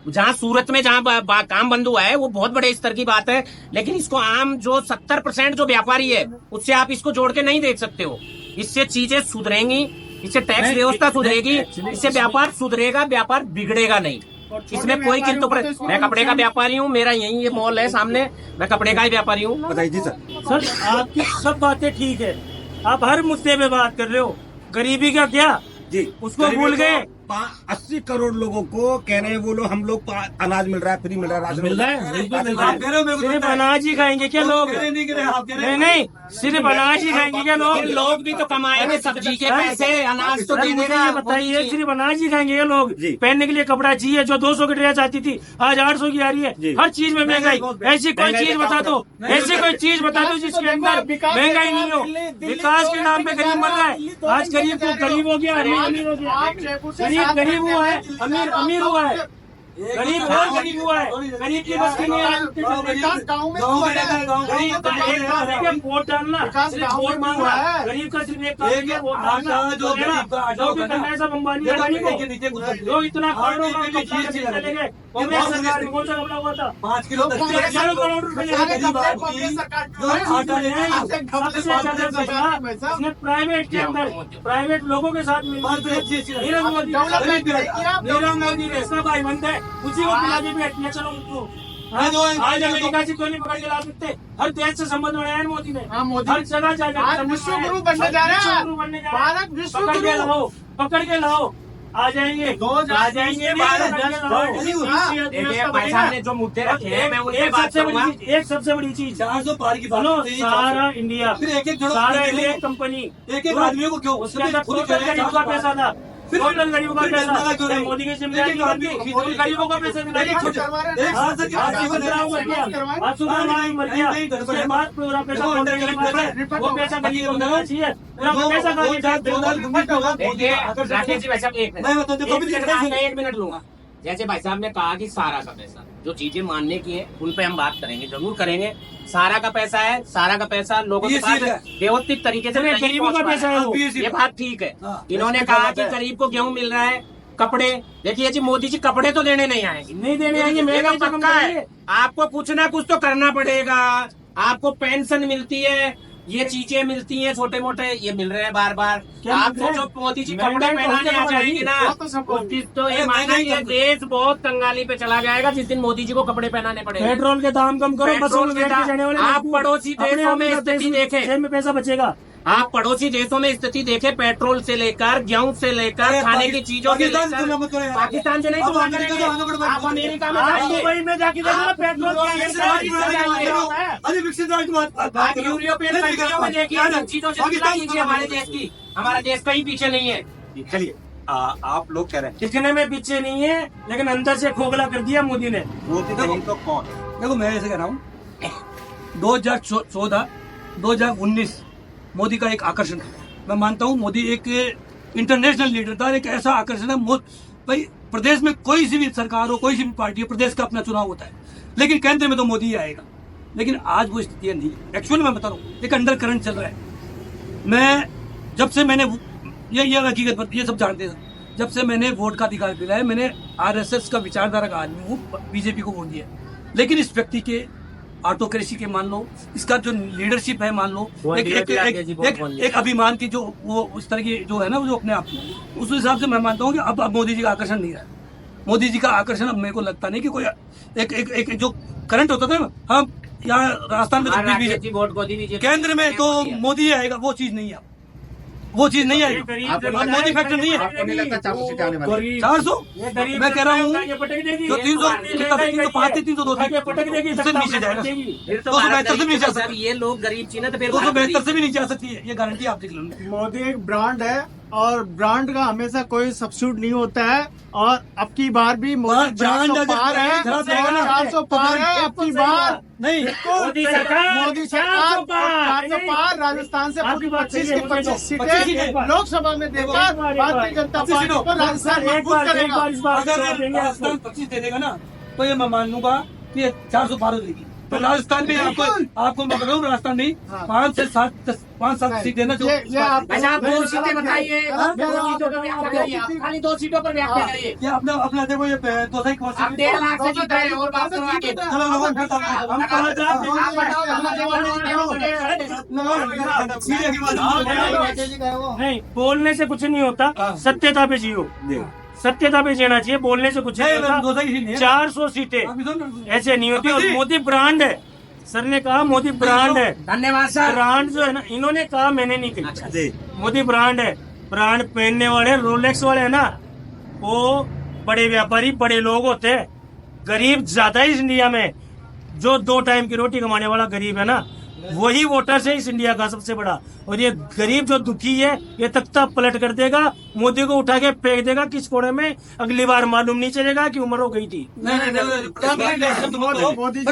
जहाँ सूरत में जहाँ काम बंद हुआ है वो बहुत बड़े स्तर की बात है, लेकिन इसको आम जो 70% जो व्यापारी है उससे आप इसको जोड़ के नहीं देख सकते हो। इससे चीजें सुधरेंगी, इससे टैक्स व्यवस्था सुधरेगी, इससे व्यापार सुधरेगा, व्यापार बिगड़ेगा नहीं। इसमें कोई किंतु मैं कपड़े का व्यापारी हूँ, मेरा यही ये मॉल है सामने, मैं कपड़े का ही व्यापारी हूँ। बताइए जी सर। सर आपकी सब बातें ठीक है, आप हर मुद्दे पे बात कर रहे हो। गरीबी का क्या, जी, उसको भूल गए। 80 करोड़ लोगों को कह रहे हैं वो लोग, हम लोग अनाज मिल रहा है, फ्री मिल रहा है, राशन मिल रहा है। आप कह रहे हो मेरे को सिर्फ पता है। अनाज ही खाएंगे क्या लोग? कह रहे नहीं कह रहे, आप कह रहे नहीं, सिर्फ अनाज ही खाएंगे क्या लोग? लोग भी तो कमाएंगे सब्जी के पैसे, अनाज तो सर, दे मुझे देगा। ये बताइए, सिर्फ अनाज ही खाएंगे क्या लोग? जी। पहनने के लिए कपड़ा चाहिए, जो 200 की ड्रेस आती थी आज 800 की आ रही जी। है। हर चीज में महंगाई। ऐसी कोई महंगाई चीज का बता दो, काम ऐसी कोई चीज बता दो जिसके अंदर महंगाई नहीं हो। विकास के नाम पे गरीब मर रहा है। आज गरीब को गरीब हो गया, अमीर हो गया। गरीब हुआ है, अमीर हुआ है, गरीब और गरीब हुआ है। गरीब की बस की नहीं है। गरीब का एक वोट डालना, सिर्फ वोट मांगना। गरीब का सिर्फ एक काम है, वोट डालना। जो गरीब का जो भी करना है सब अंबानी अडानी को। नीचे गुजर जो इतना करोड़ों का कब्जा करके चले गए, कांग्रेस सरकार में कौन सा कपड़ा हुआ था? 5 किलो हजारों करोड़ रुपए इसने प्राइवेट के अंदर प्राइवेट लोगों के साथ नीरव मोदी ने इसका भाई बनता है, उसी को पिला के बैठिए। चलो उनको आज अमेरिका से क्यों नहीं पकड़ के ला सकते? हर देश से संबंध बनाया है मोदी ने। मोदी हर जगह जाकर विश्व गुरु बनने जा रहा है। विश्व गुरु बनने जा रहा है। भारत विश्व पकड़ के गुरु। लाओ, पकड़ के लाओ, आ जाएंगे, आ जाएंगे। देखिए भाई साहब ने जो मुद्दे रखे हैं मैं उनसे बात करूंगा। एक सबसे बड़ी चीज, 400 पार की बात सुनो, होती है, सारा इंडिया, फिर एक-एक जगह सारा एक-एक इंडिया लोग- कंपनी, एक आदमियों को क्यों उसके अंदर टोटल गरीबों का पैसा था। फिर- टोटल गरीबों का फिर पैसा जनता क्यों नहीं? मोदी की जिम्मेदारी एक-एक आदमी बनती, खींच- मोदी गरीबों का पैसा दिलाएगी। एक छोटे- एक हाथ से आज सुभद्राओं मर गया, आज सुभद्राओं मर गया, उसके बाद पूरा पैसा कौन देगा? वो पैसा गरीबों को देना चाहिए। पूरा पैसा कहाँ गया? देखिए राकेश जी, भाई साहब एक मैं बताऊं, देखो, अभी देखना है। मैं 1 मिनट लूंगा। जैसे भाई साहब ने कहा कि सारा का पैसा, जो चीजें मानने की है उन पे हम बात करेंगे, जरूर करेंगे। सारा का पैसा है, सारा का पैसा लोगों के ये पास चीज है। व्यवस्थित तरीके से अरे नहीं गरीबों पहुंच का पा पैसा रहा है वो। ये बात ठीक है। हाँ, इन्होंने इसकी कहा बात कि है। गरीब को गेहूं मिल रहा है, कपड़े। देखिए जी, मोदी जी कपड़े तो देने नहीं आएंगे, नहीं देने आएंगे, ये महंगाई तो तो कम पक्का है। करेंगे। आपको कुछ ना कुछ तो करना पड़ेगा। आपको पेंशन मिलती है, ये चीजें मिलती हैं छोटे मोटे, ये मिल रहे हैं बार बार। क्या आप मिल रहे हैं? सोचो मोदी जी महंगाई कपड़े तो पहनाने होने आ वाली जाएंगे है। ना, वो तो सबको- उस दिन तो ये अरे माना महंगाई ये तो- देश बहुत कंगाली पे चला जाएगा जिस दिन मोदी जी को कपड़े पहनाने पड़ेंगे। पेट्रोल के दाम कम करो, बसों पेट्रोल में के बैठ के दाम- जाने वाले आप मजदूर। पड़ोसी अपने देशों आप में का स्थिति देखें। जेब में पैसा बचेगा। आप पड़ोसी देशों में स्थिति देखें, पेट्रोल से लेकर गेहूं से लेकर अरे खाने की चीजों से पाकिस्तान से तुलना मत करो लेकर यार। पाकिस्तान से नहीं अब तुलना अमेरिका करेंगे। तो आगे बढ़- आप अमेरिका में आप जाइए, दुबई में जाके देखो, पेट्रोल यूरोप की में रेट जाइए, जाइए। अरे विकसित राज्य की बात आप यूरोपियन कंट्रियों में देखिए, इन चीजों से तुलना कीजिए हमारे देश की। हमारा देश कहीं पीछे नहीं है। चलिए, आप लोग कह रहे हैं दिखने में पीछे नहीं है, लेकिन अंदर से खोखला कर दिया मोदी ने। मोदी नहीं तो कौन? देखो मैं ऐसे कह रहा हूँ, 2014 2019 मोदी का एक आकर्षण था। मैं मानता हूँ मोदी एक इंटरनेशनल लीडर था, एक ऐसा आकर्षण है। भाई प्रदेश में कोई सी भी सरकार हो, कोई सी भी पार्टी हो, प्रदेश का अपना चुनाव होता है, लेकिन केंद्र में तो मोदी ही आएगा। लेकिन आज वो स्थितियां नहीं है। एक्चुअली मैं बता रहा हूँ, एक अंडर करंट चल रहा है। मैं जब से मैंने ये हकीकत ये सब जानते हैं, जब से मैंने वोट का अधिकार दिलाया, मैंने आरएसएस का विचारधारा का आदमी हूँ, बीजेपी को वोट दिया। लेकिन इस व्यक्ति के ऑटोक्रेसी के मान लो, इसका जो लीडरशिप है मान लो, एक अभिमान की जो वो उस तरह की जो है ना, वो जो अपने आप में, उस हिसाब से मैं मानता हूँ कि अब मोदी जी का आकर्षण नहीं रहा। मोदी जी का आकर्षण अब मेरे को लगता नहीं कि कोई एक जो करंट होता था ना, हम यहाँ राजस्थान में तो राकेश जी वोट को दी बीजेपी। केंद्र में तो मोदी आएगा, वो चीज नहीं है, वो चीज नहीं आएगी। गरीब अब मोदी फैक्टर नहीं है। आपको नहीं लगता 400 सीटें आने वाली हैं? 400 ये गरीब मैं कह रहा हूँ, ये पटक देगी। जो 300 कितना 305 302 ये पटक देगी, उससे नीचे जाएगा। फिर तो 272 से भी नीचे आ जब सकती ये लोग गरीब चीन तो फिर 272 से भी नीचे आ सकती है, ये गारंटी आप देख लो। मोदी एक ब्रांड है और ब्रांड का हमेशा कोई सब्सिट्यूट नहीं होता है। और अब की बार भी मोदी 400 पार है, 400 पार है अब की बार। नहीं मोदी सरकार 400 पार, राजस्थान से पूरी 25 की 25 सीटें लोकसभा में देकर भारतीय जनता पार्टी को राजस्थान मजबूत करेगा। अगर राजस्थान 25 दे देगा ना तो ये मैं मान लूंगा कि ये 400 पार हो जाएगी। तो राजस्थान में आपको मैं बता रहा हूँ, राजस्थान में 5 से 7 सीट देना ये आप अच्छा आप 2 सीटें बताइए, 2 सीटों पर व्याख्या करिए, आप खाली 2 सीटों पर व्याख्या करिए। ये अपना देखो ये दो सही आप 1.5 लाख से जीत रहे हैं और बात करो आगे। नहीं, बोलने से कुछ नहीं होता, सत्यता पे जियो। सत्यता पे जीना चाहिए, बोलने से कुछ नहीं होता। 400 सीटें ऐसे नहीं होती। और मोदी ब्रांड है, सर ने कहा मोदी ब्रांड है। धन्यवाद सर। ब्रांड जो है ना, इन्होंने कहा, मैंने नहीं कहा। मोदी ब्रांड है। ब्रांड पहनने वाले, रोलेक्स वाले है ना, वो बड़े व्यापारी, बड़े लोग होते हैं। गरीब ज्यादा है इस इंडिया में। जो 2 टाइम की रोटी कमाने वाला गरीब है ना, वही वोटर्स है इस इंडिया का सबसे बड़ा। और ये गरीब जो दुखी है, ये तख्ता पलट कर देगा, मोदी को उठा के फेंक देगा किस कोने में, अगली बार मालूम नहीं चलेगा कि उम्र हो गई थी। नहीं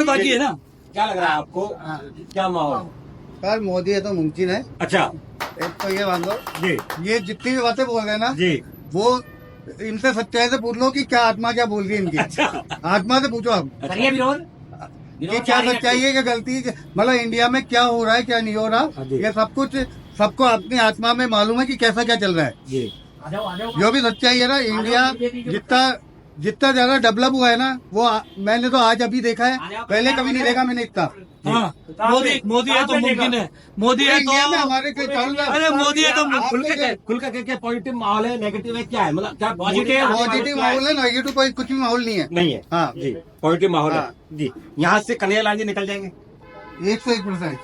बाकी है ना। क्या लग रहा है आपको, क्या माहौल? सर मोदी है तो मुमकिन है। अच्छा एक तो ये मान लो, जी ये जितनी भी बातें बोल रहे हैं ना, जी, वो इनसे सच्चाई से पूछ लो कि क्या आत्मा क्या बोल रही है इनकी। आत्मा से पूछो आप करिए विरोध। कि क्या सच्चाई है, क्या गलती है, मतलब इंडिया में क्या हो रहा है, क्या नहीं हो रहा, ये सब कुछ सबको अपनी आत्मा में मालूम है कि कैसा क्या चल रहा है। जी जो भी सच्चाई है ना, इंडिया जितना ज्यादा डेवलप हुआ है ना, वो मैंने तो आज अभी देखा है, पहले कभी नहीं देखा मैंने इतना। हाँ, मोदी है तो मुमकिन है। मोदी है इंडिया में तो हमारे कोई चालू है। अरे मोदी है तो खुल का क्या पॉजिटिव माहौल है, नेगेटिव है, क्या है, मतलब क्या पॉजिटिव माहौल है, नेगेटिव कोई कुछ भी माहौल नहीं है। नहीं है? हाँ जी पॉजिटिव माहौल है हाँ। जी। यहाँ से कन्हैया लाल जी निकल जाएंगे, 101%।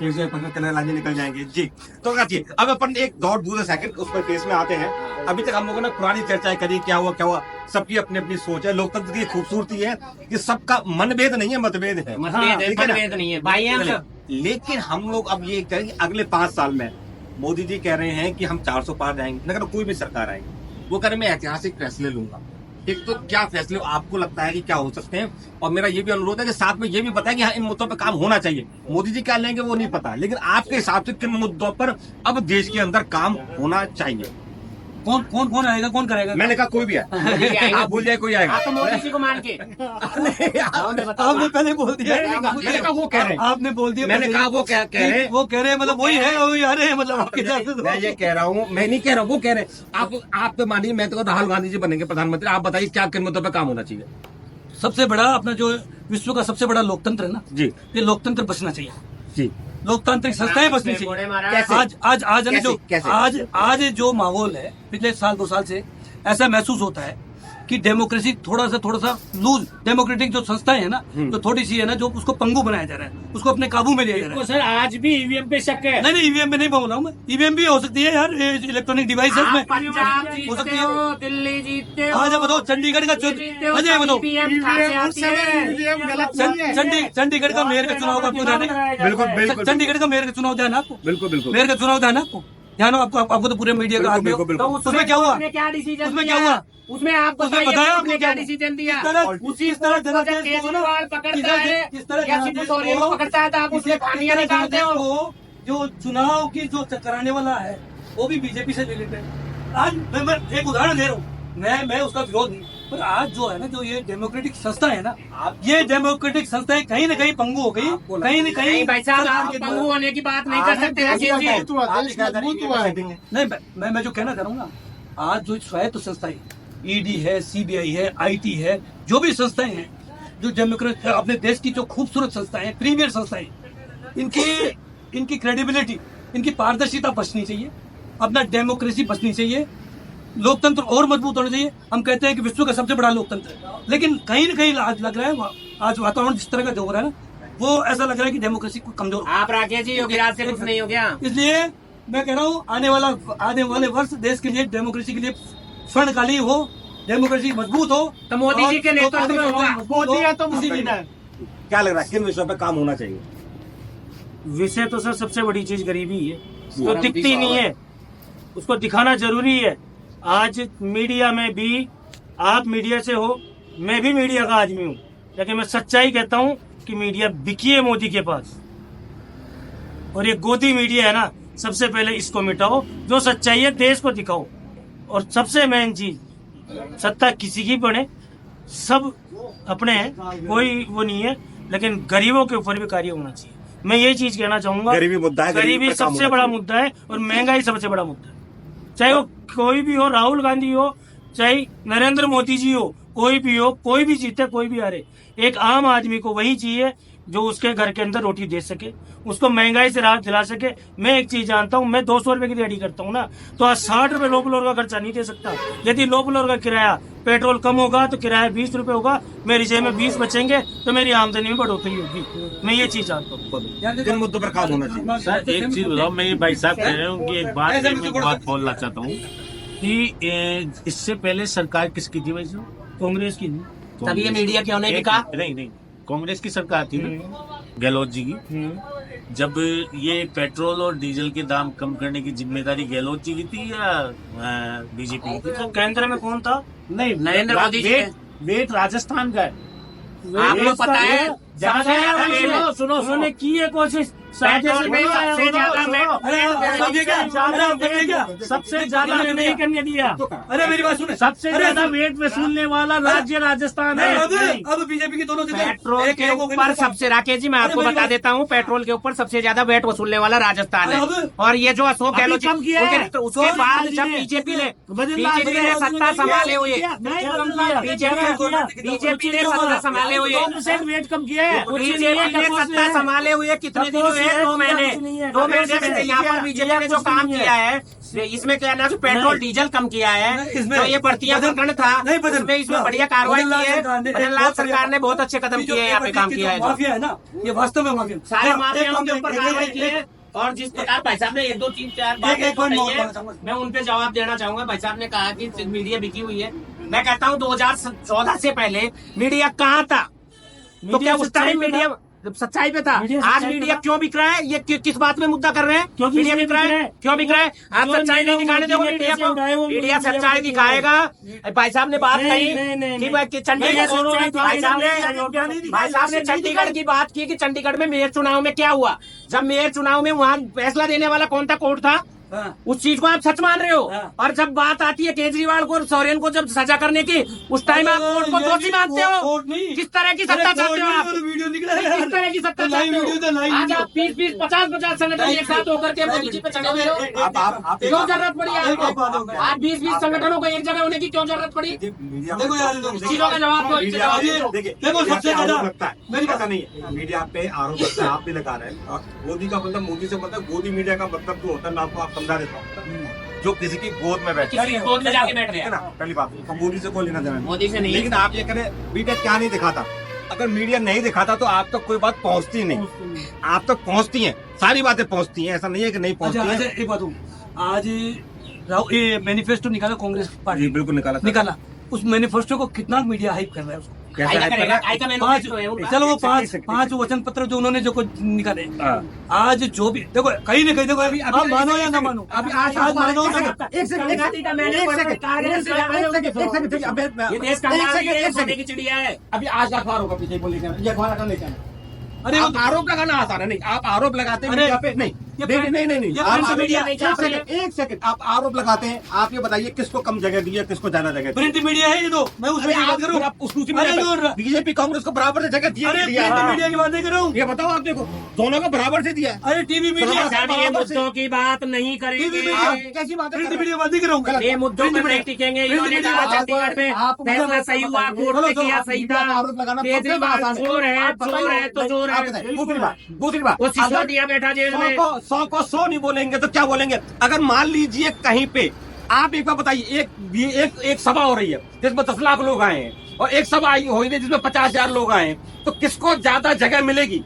कन्हैया लाल जी निकल जाएंगे जी। तो क्या चाहिए, अब अपन एक दौड़ दूसरे सेकंड उस पर केस में आते हैं। अभी तक हम लोगों ने पुरानी चर्चाएं करी, क्या हुआ, सबकी अपनी अपनी सोच है। लोकतंत्र की खूबसूरती है कि सबका मनभेद नहीं है, मतभेद है। मतभेद है, ठीक है ना? मतभेद नहीं है, भाई हैं हम सब। लेकिन हम लोग अब ये कहें कि अगले 5 साल में मोदी जी कह रहे हैं कि हम 400 पार जाएंगे, अगर कोई भी सरकार आएगी, वो कह रहे मैं ऐतिहासिक फैसले लूंगा। एक तो क्या फैसले आपको लगता है कि क्या हो सकते हैं? और मेरा ये भी अनुरोध है कि साथ में ये भी बताएं कि हाँ इन मुद्दों पर काम होना चाहिए। मोदी जी क्या लेंगे वो नहीं पता, लेकिन आपके हिसाब से किन मुद्दों पर अब देश के अंदर काम होना चाहिए? कौन आएगा, कौन करेगा? मैंने कहा कोई भी है, आप भूल जाए कोई आएगा। आप तो मोदी जी को मान के आपने पहले बोल दिया। मैंने कहा वो कह रहे हैं, आपने बोल दिया। मैंने कहा वो कह रहे हैं, वो कह रहे हैं, मतलब वही है, वही आ रहे हैं, मतलब आपके हिसाब से। मैं ये कह रहा हूँ, मैं नहीं कह रहा हूँ, वो कह रहे हैं। आप तो मानिए, मैं तो राहुल गांधी जी बनेंगे प्रधानमंत्री, आप बताइए क्या किन मुद्दों पर काम होना चाहिए? सबसे बड़ा अपना जो विश्व का सबसे बड़ा लोकतंत्र है ना जी, ये लोकतंत्र बचना चाहिए। जी लोकतांत्रिक संस्थाएं बचनी चाहिए। कैसे? आज जो माहौल है पिछले 1-2 साल से ऐसा महसूस होता है कि डेमोक्रेसी थोड़ा सा लूज, डेमोक्रेटिक जो संस्थाएं है ना, जो थोड़ी सी है ना, जो उसको पंगु बनाया जा रहा है, उसको अपने काबू में लिया जा रहा है। सर आज भी ईवीएम पे शक है। नहीं ईवीएम में नहीं बोल रहा हूँ मैं, ईवीएम भी हो सकती है यार, इलेक्ट्रॉनिक डिवाइस है उसमें पंजाब हो जीतते सकती हो, है। दिल्ली जीतते हो, आज बताओ चंडीगढ़ का अजय बताओ, चंडीगढ़ का मेयर का चुनाव आपको ध्यान है? बिल्कुल चंडीगढ़ का मेयर का चुनाव ध्यान है आपको? बिल्कुल मेयर का चुनाव ध्यान है आपको? ध्यान हो आपको तो पूरे मीडिया का आदमी हो। बिल्कुल। तो उसमें क्या हुआ? क्या डिसीजन उसमें क्या हुआ? उसमें आप उसमें बताइए, बताया आपने क्या डिसीजन दिया? इस तरह केजरीवाल पकड़ता है या सिद्धू सोरेन को पकड़ता है तो आप उसमें खामियां निकालते हो। जो चुनाव की जो कराने वाला है वो भी बीजेपी से रिलेटेड। आज मैं एक उदाहरण दे रहा हूँ, मैं उसका विरोध नहीं, पर आज जो है ना, जो ये डेमोक्रेटिक संस्था है ना, ये डेमोक्रेटिक संस्थाएं कहीं न कहीं पंगु हो गई, कहीं न कहीं। भाई साहब आप पंगु होने की बात नहीं कर सकते। नहीं, मैं जो कहना चाह रहा हूँ ना, आज जो स्वायत्त संस्थाएं, ईडी है, सीबीआई है, आईटी है, जो भी संस्थाएं हैं, जो डेमोक्रेट अपने देश की जो खूबसूरत संस्थाएं, प्रीमियर संस्थाएं, इनकी क्रेडिबिलिटी, इनकी पारदर्शिता बचनी चाहिए, अपना डेमोक्रेसी बचनी चाहिए, लोकतंत्र और मजबूत होना चाहिए। हम कहते हैं कि विश्व का सबसे बड़ा लोकतंत्र है, लेकिन कहीं न कहीं आज लग रहा है, आज वातावरण जिस तरह का जो हो रहा है ना, वो ऐसा लग रहा है कि डेमोक्रेसी को कमजोर। आप राकेश जी योगीराज से कुछ नहीं हो गया। इसलिए मैं कह रहा हूँ आने वाले वर्ष देश के लिए, डेमोक्रेसी के लिए स्वर्णकाली हो, डेमोक्रेसी मजबूत हो, तो मोदी जी के नेतृत्व में होगा। मोदी है तो मुमकिन है। क्या लग रहा है किन विषयों पे काम होना चाहिए? विषय तो सर सबसे बड़ी चीज गरीबी है, तो दिखती नहीं है, उसको दिखाना जरूरी है। आज मीडिया में भी, आप मीडिया से हो, मैं भी मीडिया का आदमी हूँ, लेकिन मैं सच्चाई कहता हूँ कि मीडिया बिकी है मोदी के पास। और ये गोदी मीडिया है ना, सबसे पहले इसको मिटाओ, जो सच्चाई है देश को दिखाओ। और सबसे मेन चीज, सत्ता किसी की बने, सब अपने हैं, कोई वो नहीं है, लेकिन गरीबों के ऊपर भी कार्य होना चाहिए। मैं ये चीज कहना चाहूंगा, गरीबी मुद्दा है, गरीबी गरीबी पे काम सबसे होना बड़ा मुद्दा है और महंगाई सबसे बड़ा मुद्दा है। चाहे वो कोई भी हो, राहुल गांधी हो, चाहे नरेंद्र मोदी जी हो, कोई भी हो, कोई भी जीते कोई भी हारे, एक आम आदमी को वही चाहिए जो उसके घर के अंदर रोटी दे सके, उसको महंगाई से राहत दिला सके। मैं एक चीज जानता हूँ, मैं 200 रुपए की दिहाड़ी करता हूँ ना, तो आज 60 रुपए लो फ्लोर का खर्चा नहीं दे सकता। यदि लो फ्लोर का किराया, पेट्रोल कम होगा तो किराया 20 रुपए होगा, मेरी जेब में 20 बचेंगे तो मेरी आमदनी में बढ़ोतरी होगी। मैं ये चीज जानता हूँ। किन मुद्दों पर काम होना चाहिए? सर एक चीज बताओ, मैं ये भाई साहब कह रहे हूँ कि एक बात बोलना चाहता हूँ कि इससे पहले सरकार किसकी थी वैसे? कांग्रेस की तभी ये मीडिया क्यों नहीं बिका? नहीं, कांग्रेस की सरकार थी ना, गहलोत जी की। जब ये पेट्रोल और डीजल के दाम कम करने की जिम्मेदारी गहलोत जी की थी या बीजेपी की? तो केंद्र में कौन था? नहीं, नरेंद्र मोदी जी। वेट राजस्थान का है। आपको पता है, सुनो, उन्होंने की है कोशिश, पेट्रोल में सबसे ज्यादा सबसे ज्यादा नहीं करने दिया। अरे मेरी बात सुने, सबसे ज्यादा वेट वसूलने वाला राज्य राजस्थान है। अब बीजेपी की दोनों जगह पेट्रोल के ऊपर सबसे, राकेश जी मैं आपको बता देता हूँ, पेट्रोल के ऊपर सबसे ज्यादा वेट वसूलने वाला राजस्थान है। और ये जो अशोक गहलोत कम किया है, तो उसके बाद जब बीजेपी ने सत्ता संभाले हुए, बीजेपी ने सत्ता संभाले हुए, 2% वेट कम किया है। बीजेपी ने सत्ता संभाले हुए कितने दिन हुए? 2 महीने। 2 महीने से यहाँ पर बीजेपी ने जो काम किया है, इसमें क्या है ना, पेट्रोल डीजल कम किया है, तो ये बढ़तियां प्रकरण था, इसमें बढ़िया कार्रवाई की है। बदनलाल सरकार ने बहुत अच्छे कदम किए हैं, यहाँ पे काम किया है। माफिया है ना, ये वास्तव में माफिया, सारे माफियाओं के ऊपर कार्रवाई की है। और जिस प्रकार भाई साहब ने 1 2 3 4 बातें, मैं उन पे जवाब देना चाहूंगा। भाई साहब ने कहा कि मीडिया बिकी हुई है। मैं कहता हूँ 2014 से पहले मीडिया कहाँ था? तो क्या उस टाइम मीडिया सच्चाई पे था? आज मीडिया क्यों बिक रहा है? ये किस बात में मुद्दा कर रहे हैं? क्यों मीडिया बिक रहा है? क्यों बिक रहा है? आप सच्चाई नहीं दिखाने दोगे मीडिया को? मीडिया सच्चाई दिखाएगा। भाई साहब ने बात कही कि चंडीगढ़, भाई साहब ने चंडीगढ़ की बात की कि चंडीगढ़ में मेयर चुनाव में क्या हुआ। जब मेयर चुनाव में वहाँ फैसला देने वाला कौन था? कोर्ट था। उस चीज को आप सच मान रहे हो। और जब बात आती है केजरीवाल को और सोरेन को जब सजा करने की, उस टाइम आप कोर्ट को दोषी मानते हो। किस तरह की सत्ता चाहते हो आप? वीडियो निकला है, किस तरह की सत्ता चाहते हो? आज आप 20 50 संगठन एक साथ होकर के मोदी जी पे चढ़े हुए हो। क्यों जरूरत पड़ी आपको? आज 20 संगठनों को एक जगह होने की क्यों जरूरत पड़ी? देखो यार, चीजों का जवाब दो। देखो सबसे ज्यादा लगता है, मेरी बात नहीं है, मीडिया पे आरोप लगता है, आप भी लगा रहे हैं। और मोदी का मतलब, मोदी से मतलब गोदी मीडिया का मतलब जो होता है, मैं आपको समझा देता हूँ, जो किसी की गोद में बैठे, किसी गोद में जाके बैठ है गया। ना, पहली बात तो मोदी से कोई लेना देना नहीं। मोदी से नहीं। लेकिन आप ये करें, मीडिया क्या नहीं दिखाता? अगर मीडिया नहीं दिखाता तो आप तक कोई बात पहुंचती नहीं। आप तक पहुंचती है, सारी बातें पहुंचती हैं, ऐसा नहीं है कि नहीं पहुंचती अच्छा, है। एक बात हूँ, आज ये मैनिफेस्टो निकाला कांग्रेस पार्टी, बिल्कुल निकाला। उस मैनिफेस्टो को कितना मीडिया हाइप कर रहा है उसको? कैसे है? चलो वो पांच वचन पत्र जो उन्होंने जो निकाले, आज जो भी देखो कहीं ना कहीं, देखो अभी आप मानो या ना मानो, अभी आज मानो ना, ये देश का की चिड़िया है। अभी आज अखबार होगा पीछे बोलेंगे, ये अखबार का लेकर अरे आप आरोप लगाना आसान है। नहीं, आप आरोप लगाते हैं मीडिया पे, नहीं नहीं, आप मीडिया नहीं चाहते। एक सेकंड, आप आरोप लगाते हैं। आप ये बताइए किसको कम जगह दी है, किसको ज्यादा जगह दी? प्रिंट मीडिया है ये तो, मैं उसमें बात करूँ, बीजेपी कांग्रेस को बराबर से जगह दी है। अरे प्रिंट मीडिया की बात नहीं कर रहा हूँ, ये बताओ, आप देखो दोनों को बराबर से दिया है। अरे टीवी मीडिया, ये मुद्दों की बात नहीं करेंगे। कैसी बात है? प्रिंट मीडिया बात नहीं कर रहा हूँ, ये मुद्दों पर नहीं टिकेंगे। इन्होंने कहा चंडीगढ़ में फैसला सही हुआ, कोर्ट ने किया सही था। आरोप लगाना केजरीवाल चोर है तो चोर है। दूसरी बात, वो सिसोदिया बैठा जेल में। 100 को 100 नहीं बोलेंगे तो क्या बोलेंगे? अगर मान लीजिए कहीं पे, आप एक बार बताइए, एक सभा हो रही है जिसमें 10 लाख लोग आए हैं, और एक सभा आई हुई है जिसमें 50,000 लोग आए हैं, तो किसको ज्यादा जगह मिलेगी?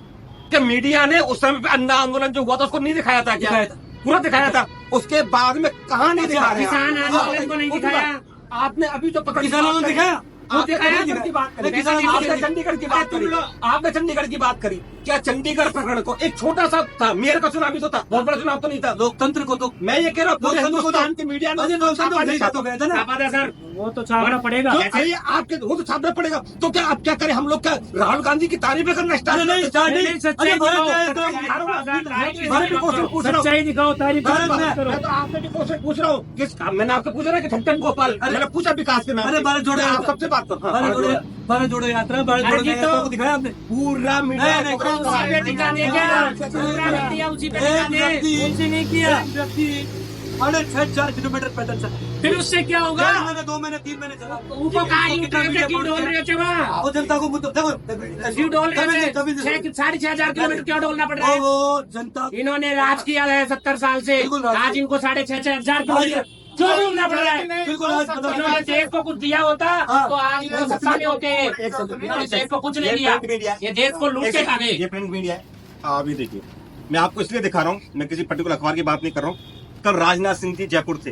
कि मीडिया ने उस समय पे अन्ना आंदोलन जो हुआ था उसको नहीं दिखाया था क्या? पूरा दिखाया था। उसके बाद में कहाँ नहीं दिखा रहे? किसान आंदोलन को नहीं दिखाया। आपने अभी जो पकड़ किसानों ने दिखाया, चंडीगढ़ की बात करी, आपने चंडीगढ़ की बात करी, आपने चंडीगढ़ की बात करी। क्या चंडीगढ़ प्रकरण को एक छोटा सा था, मेयर का चुनाव भी तो था, बहुत बड़ा चुनाव तो नहीं था। लोकतंत्र को तो मैं ये कह रहा हूँ पूरे हिंदुस्तान की मीडिया अरे लोकतंत्र को नहीं तो गए थे ना। सर वो तो छापना पड़ेगा। अरे आपके वो तो छापना पड़ेगा। तो क्या आप क्या करें, हम लोग क्या राहुल गांधी की तारीफें करना स्टार्ट? अरे नहीं स्टार्ट नहीं, सच्चाई अरे भारत में दिखाओ। भारत में क्वेश्चन पूछ रहा हूँ, सच्चाई दिखाओ, तारीफ भारत में- मत करो। मैं तो आपसे भी क्वेश्चन पूछ रहा हूँ। किस मैंने आपसे पूछा ना कि छट्टन गोपाल, मैंने पूछा विकास के नाम अरे पे। भारत जोड़ो मैं आप यात्रा। सबसे बात करो। हाँ, भारत जोड़ो यात्रा, भारत जोड़ो यात्रा को दिखाया आपने। पूरा मीडिया नहीं, को- नहीं, उसी पे टिका दे क्या? पूरा मीडिया उसी पे टिका एक दे। व्यक्ति उनसे नहीं किया। एक व्यक्ति 4.5 किलोमीटर पैदल चला, फिर उससे क्या होगा? 1 महीने 2 महीने 3 महीने चला। ऊपर कहाँ क्यों डोल रहे हो चवा? वो जनता को मुद्दा देखो क्यों डोल रहे कभी थे? कभी- 6,500 किलोमीटर क्यों डोलना पड़ रहा है? वो जनता इन्होंने राज किया है 70 साल से, बिल्कुल राज आज इनको 6,500 किलोमीटर क्यों डोलना पड़ रहा है? बिल्कुल आज इन्होंने देश को कुछ दिया होता हाँ। तो आज इनको सत्ता में होते। इन्होंने देश को कुछ नहीं दिया, ये देश को लूट के खा गए। ये प्रिंट मीडिया है। अभी देखिए, मैं आपको इसलिए दिखा रहा हूँ, मैं किसी पर्टिकुलर अखबार की बात नहीं कर रहा हूँ। कल राजनाथ सिंह जी जयपुर थे,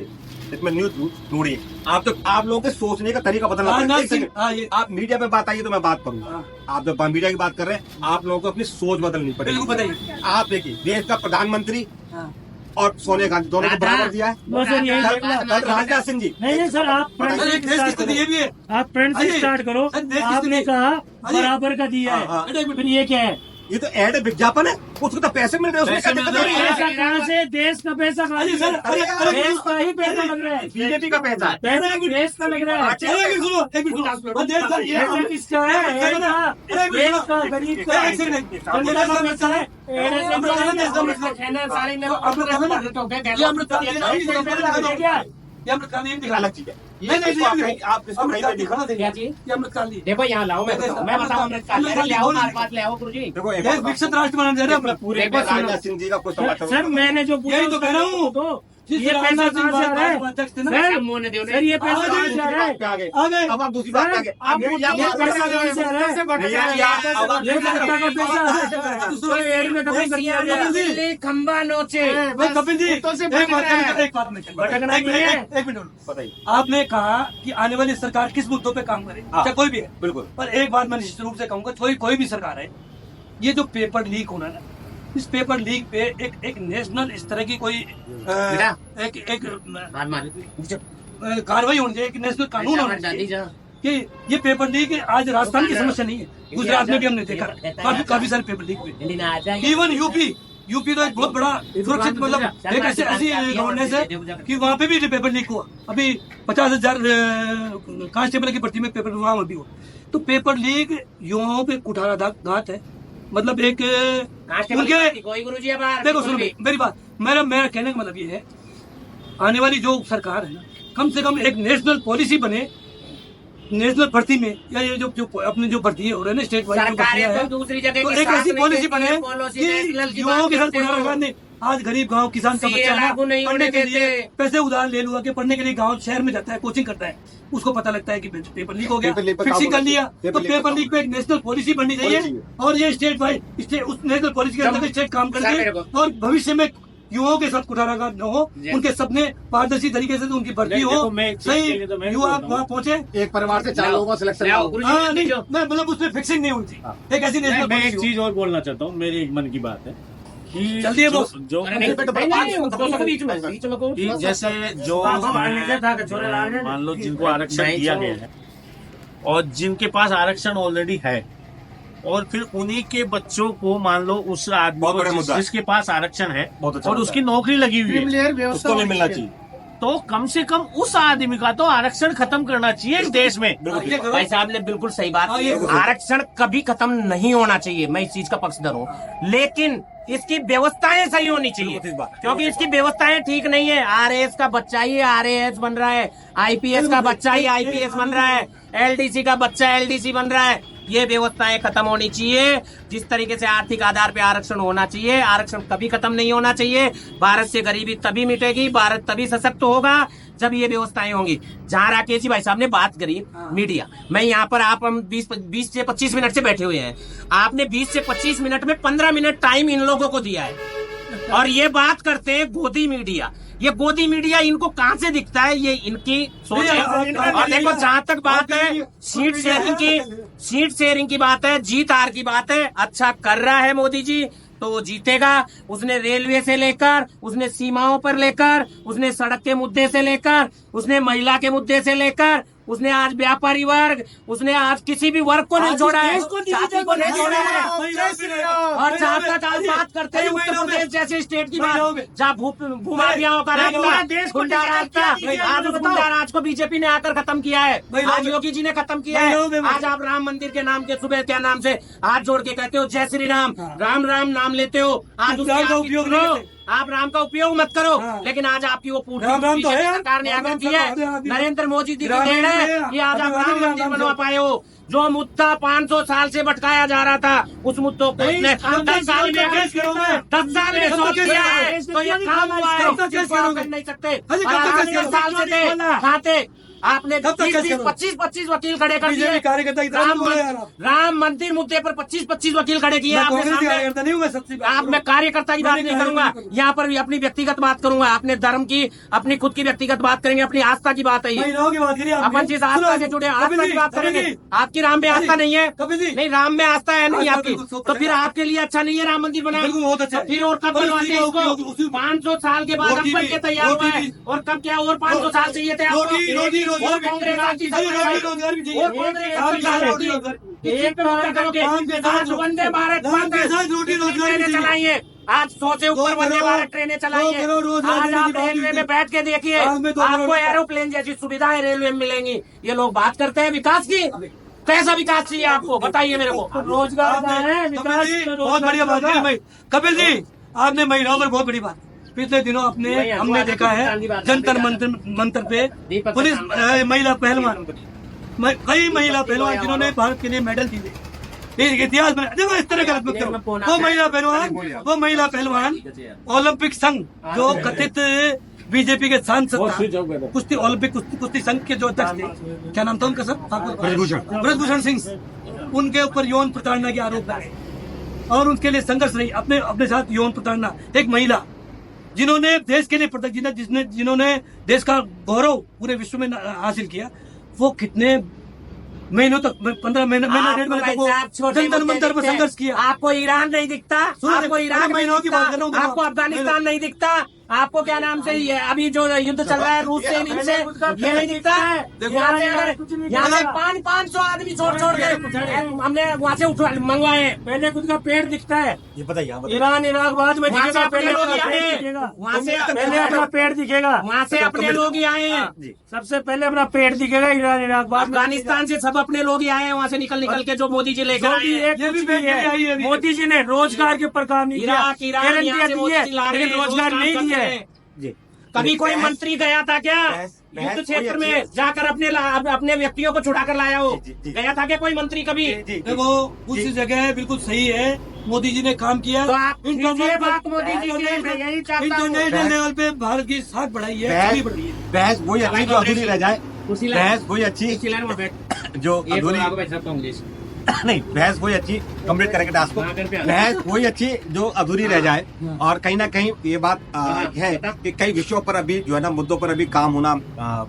इसमें न्यूज ढूंढिए। आप लोगों के सोचने का तरीका बदलना पड़ेगा। राजनाथ एक सिंह, सेकंड। हाँ, ये- आप मीडिया पे बात आइए तो मैं बात करूंगा। आप जब मीडिया की बात कर रहे हैं, आप लोगों को अपनी सोच बदलनी पड़ेगी। बिल्कुल बताइए। आप देखिए, देश का प्रधानमंत्री हाँ। और सोनिया गांधी दोनों को बराबर दिया है। बस सर यही कल देखना। कल राजनाथ सिंह जी, नहीं नहीं सर, आप फ्रंट अरे से देश की स्टार्ट स्थिति ये करो। भी है। आप फ्रंट से अरे, स्टार्ट करो। अरे देश की आपने स्थिति- कहा अरे, बराबर का दिया हाँ, हाँ। है, फिर ये क्या है? ये तो एड विज्ञापन है, उसको तो पैसे मिल रहे हैं, उसमें क्या दिक्कत हो रही है? पैसा कहाँ से? देश का पैसा कहाँ अरे से? सर, अरे देश का ही पैसा लग रहा है। बीजेपी का पैसा है। पैसा देश का लग रहा है। एक मिनट सुनो, एक मिनट सुनो। और देश का ये- पैसा किसका है? देश का, गरीब का। एक सेकंड। जनता का पैसा है। ये अमृतकाल नहीं दिखा। अलग चीज है। नहीं, नहीं, इसको नहीं, आप इसको कहीं पे दिखा ना क्या चीज? ये अमृतकाल नहीं। देखो यहाँ लाओ, मैं बताऊँ अमृतकाल ले आओ, हमारे पास ले आओ गुरुजी। देखो एक देश बात विकसित राष्ट्र बनाने जा रहे हैं हम। पूरे में राजनाथ सिंह जी का कुछ समाचार सर मैंने जो पूछा यही तो कह रहा हूँ। तो जिस ये पैसा राजनाथ सिंह कहाँ से आ रहा है? अध्यक्ष थे ना, सर ये पैसा कहाँ से आ रहा है? आ गए। आ गए। अब आप दूसरी बात पे आ गए। आप ये ये बात पैसा कर रहे कहाँ से आ रहा है? ये जनता का पैसा दूसरे एड में खत्म कर दिया गया। दिल्ली खंबा नोचे। भाई कपिल जी, तो से एक भटक बात रहा है। एक बात में भटकना नहीं है। एक मिनट बताइए। आपने कहा कि आने वाली सरकार किस मुद्दों पे काम करे, हाँ। चाहे कोई भी है। बिल्कुल। पर एक बात मैं निश्चित रूप से कहूंगा, कोई भी सरकार है, ये जो पेपर लीक होना ना, इस पेपर लीक पे एक नेशनल इस तरह की कोई एक कार्रवाई होनी चाहिए, एक नेशनल कानून होना चाहिए कि ये पेपर लीक आज राजस्थान की समस्या नहीं है, गुजरात में भी हमने देखा काफी सारे पेपर लीक हुए। इवन यूपी तो एक बहुत बड़ा सुरक्षित मतलब एक ऐसी गवर्नेंस है कि वहाँ पे भी पेपर लीक हुआ। अभी 50,000 कांस्टेबल की भर्ती में पेपर वहाँ भी हुआ। तो पेपर लीक युवाओं पे कुठाराघात है। मतलब एक उनके कोई गुरुजी अब देखो सुनो मेरी बात, मेरा कहने का मतलब ये है, आने वाली जो सरकार है ना, कम से कम एक नेशनल पॉलिसी बने नेशनल भर्ती में, या ये जो अपनी जो भर्ती हो रही है ना स्टेट वाइज जो भर्तियां सरकारें हैं, तो दूसरी जगह तो की एक साथ ऐसी नहीं पॉलिसी देती बने है, पॉलिसी नेशनल कि की युवाओं बात के साथ करते हो। कुठाराघात नहीं। आज गरीब गांव किसान का सीए बच्चा है ना, लागू नहीं पढ़ने होने के लिए देते। पैसे उधार ले लुआ के पढ़ने के लिए गांव शहर में जाता है, कोचिंग करता है, उसको पता लगता है कि पेपर लीक हो गया, पेपर लीक पे फिक्सिंग काम कर लिया। पेपर तो लीक पे पेपर काम लीक पे एक नेशनल पॉलिसी बननी चाहिए चाहिए। और ये स्टेट वाइज उस नेशनल पॉलिसी के अंदर स्टेट काम सर, मेरे करके और भविष्य में युवाओं के साथ कुठाराघात न हो, उनके सपने पारदर्शी तरीके से उनकी भर्ती नहीं, हो, देखो, मैं एक चीज सही के लिए तो मैं युवा बोल रहा वहाँ पहुंचे। एक परिवार से 4 लोगों का सिलेक्शन ले आओ, हो। गुरुजी, हाँ नहीं, जो- मैं मतलब उसमें फिक्सिंग नहीं हुई थी, एक ऐसी नेशनल मैं एक पॉलिसी चीज और बोलना चाहता हूँ, मेरी एक मन की बात है कि जल्दी है जो- बॉस। जो अरे नहीं, बीच में कि जैसे जो मान लो जिनको आरक्षण दिया गया है और जिनके पास आरक्षण ऑलरेडी है, और फिर उन्हीं के बच्चों को मान लो उस आदमी बहुत बड़ा को मुद्दा है। जिसके पास आरक्षण है बहुत अच्छा और मुद्दा उसकी नौकरी लगी हुई है, क्रिमिनल व्यवस्था उसको भी मिलना होनी चाहिए। तो कम से कम उस आदमी का तो आरक्षण खत्म करना चाहिए इस देश में। भाई साहब ने बिल्कुल सही बात हाँ, की। ये- आरक्षण कभी खत्म नहीं होना चाहिए, मैं इस चीज का पक्षधर हूँ, लेकिन इसकी व्यवस्थाएं सही होनी चाहिए, बिल्कुल, इस बात। क्योंकि इसकी व्यवस्थाएं ठीक नहीं है। आरएएस का बच्चा ही आरएएस बन रहा है, आईपीएस का बच्चा ही आईपीएस बन रहा है, एलडीसी का बच्चा एलडीसी बन रहा है। ये व्यवस्थाएं खत्म होनी चाहिए। जिस तरीके से आर्थिक आधार पे आरक्षण होना चाहिए, आरक्षण कभी खत्म नहीं होना चाहिए। भारत से गरीबी तभी मिटेगी, भारत तभी सशक्त होगा जब ये व्यवस्थाएं होंगी। जहां राकेश जी भाई साहब ने बात करी मीडिया, मैं यहाँ पर हम 20 से 25 मिनट से बैठे हुए हैं, आपने 20 से 25 मिनट में 15 मिनट टाइम इन लोगों को दिया है और ये बात करते हैं गोदी मीडिया। ये गोदी मीडिया इनको कहाँ से दिखता है, ये इनकी सोच है। और देखो जहां तक बात है सीट शेयरिंग की बात है, जीत हार की बात है, अच्छा कर रहा है मोदी जी तो वो जीतेगा। उसने रेलवे से लेकर, उसने सीमाओं पर लेकर, उसने सड़क के मुद्दे से लेकर, उसने महिला के मुद्दे से लेकर, उसने आज व्यापारी वर्ग, उसने आज किसी भी वर्ग को नहीं छोड़ा है, जाति को नहीं छोड़ा है। और जहाँ तक आप बात करते हैं उत्तर प्रदेश जैसे स्टेट की बात, जहाँ भूमाफियाओं का राज था, गुंडा राज था, आज उस गुंडा राज को बीजेपी ने आकर खत्म किया है, आज योगी जी ने खत्म किया है। आज आप राम मंदिर के नाम के सुबह क्या नाम से हाथ जोड़ के कहते हो जय श्री राम, राम राम नाम लेते हो, आज उसका उपयोग करो, आप राम का उपयोग मत करो। लेकिन आज आपकी वो पूरी सरकार ने आगे की है, नरेंद्र मोदी जी की देन है कि आज आप राम मंदिर बनवा पाए हो। जो मुद्दा 500 साल से भटकाया जा रहा था, उस मुद्दों को 10 साल में सोच लिया है, तो ये काम हुआ है, कर नहीं सकते। 10 साल से थे खाते, आपने 25 वकील खड़े कर दिए, राम मंदिर मुद्दे पर 25 वकील खड़े किए आपने। आप मैं कार्यकर्ता की बात नहीं करूंगा, यहाँ पर भी अपनी व्यक्तिगत बात करूंगा। आपने धर्म की अपनी खुद की व्यक्तिगत बात करेंगे, अपनी आस्था की बात है ये, अपन जिस आस्था से जुड़े आस्था की बात करेंगे। आपकी राम में आस्था नहीं है, नहीं राम में आस्था है नहीं आपकी, तो फिर आपके लिए अच्छा नहीं है राम मंदिर बना, फिर और कब बनवाते हैं इसको? 500 साल के बाद अब बन के तैयार हुआ है, और कब क्या और 500 साल चाहिए थे आपको? और कांग्रेस वंदे भारत ट्रेनें चलाइए, आज 100 से ऊपर वंदे भारत ट्रेनें चलाइए। आज आप रेलवे में बैठ के देखिए, आपको एरोप्लेन जैसी सुविधाएं रेलवे में मिलेंगी। ये लोग बात करते हैं विकास की, कैसा विकास चाहिए आपको बताइए मेरे को? रोजगार है, विकास बहुत बढ़िया बात है कपिल जी, आपने महिलाओं पर बहुत बड़ी बात। पिछले दिनों हमने देखा है जंतर मंतर पे पुलिस महिला पहलवान, कई महिला पहलवान जिन्होंने भारत के लिए मेडल जीते, इतिहास में देखो इस तरह गलत मत करो। वो महिला पहलवान ओलंपिक संघ जो कथित बीजेपी के सांसद था, कुश्ती ओलंपिक कुश्ती संघ के जो अध्यक्ष थे, क्या नाम था उनका सर? ब्रजभूषण सिंह। उनके ऊपर यौन प्रताड़ना के आरोप है और उनके लिए संघर्ष रही, अपने साथ यौन प्रताड़ना। एक महिला जिन्होंने देश के लिए जिन्होंने देश का गौरव पूरे विश्व में हासिल किया, वो कितने महीनों तक 15 महीने 1.5 महीने तक वो जंतर मंतर पर संघर्ष किया। आपको ईरान नहीं दिखता, आपको ईरान महीनों की बात कर रहा हूँ, आपको अफगानिस्तान नहीं दिखता, आपको क्या नाम से ये अभी जो युद्ध चल रहा है रूस से इनसे, ये नहीं दिखता है। यहाँ से 500 आदमी छोड़ के हमने वहाँ से मंगवाए, पहले खुद का पेड़ दिखता है। ये बताइए ईरान इराक बाद में वहाँ से अपने लोग आए, वहाँ से पहले अपना पेड़ दिखेगा, वहाँ से अपने लोग ही आए हैं, सबसे पहले अपना पेड़ दिखेगा। ईरान इराक बाद अफगानिस्तान से सब अपने लोग ही आए हैं, वहाँ से निकल के जो मोदी जी लेकर आए। मोदी जी ने रोजगार के ऊपर काम नहीं किया, लेकिन रोजगार नहीं दिया। कभी कोई मंत्री गया था क्या युद्ध क्षेत्र में जाकर अपने व्यक्तियों को छुड़ा कर लाया हो? गया था क्या कोई मंत्री कभी? देखो उस जगह बिल्कुल सही है, मोदी जी ने काम किया। तो आप बात मोदी जी ने यही चाहता हूं। इंटरनेशनल लेवल पे भारत की साख बढ़ाई है, बहस वही अच्छी जो अधूरी रह जाए, बहस वही अच्छी जो अधूरी नहीं, बहस वही अच्छी कंप्लीट करेंगे टास्क को। बहस वही अच्छी जो अधूरी रह जाए, और कहीं ना कहीं ये बात है कि कई विषयों पर अभी जो है ना मुद्दों पर अभी काम होना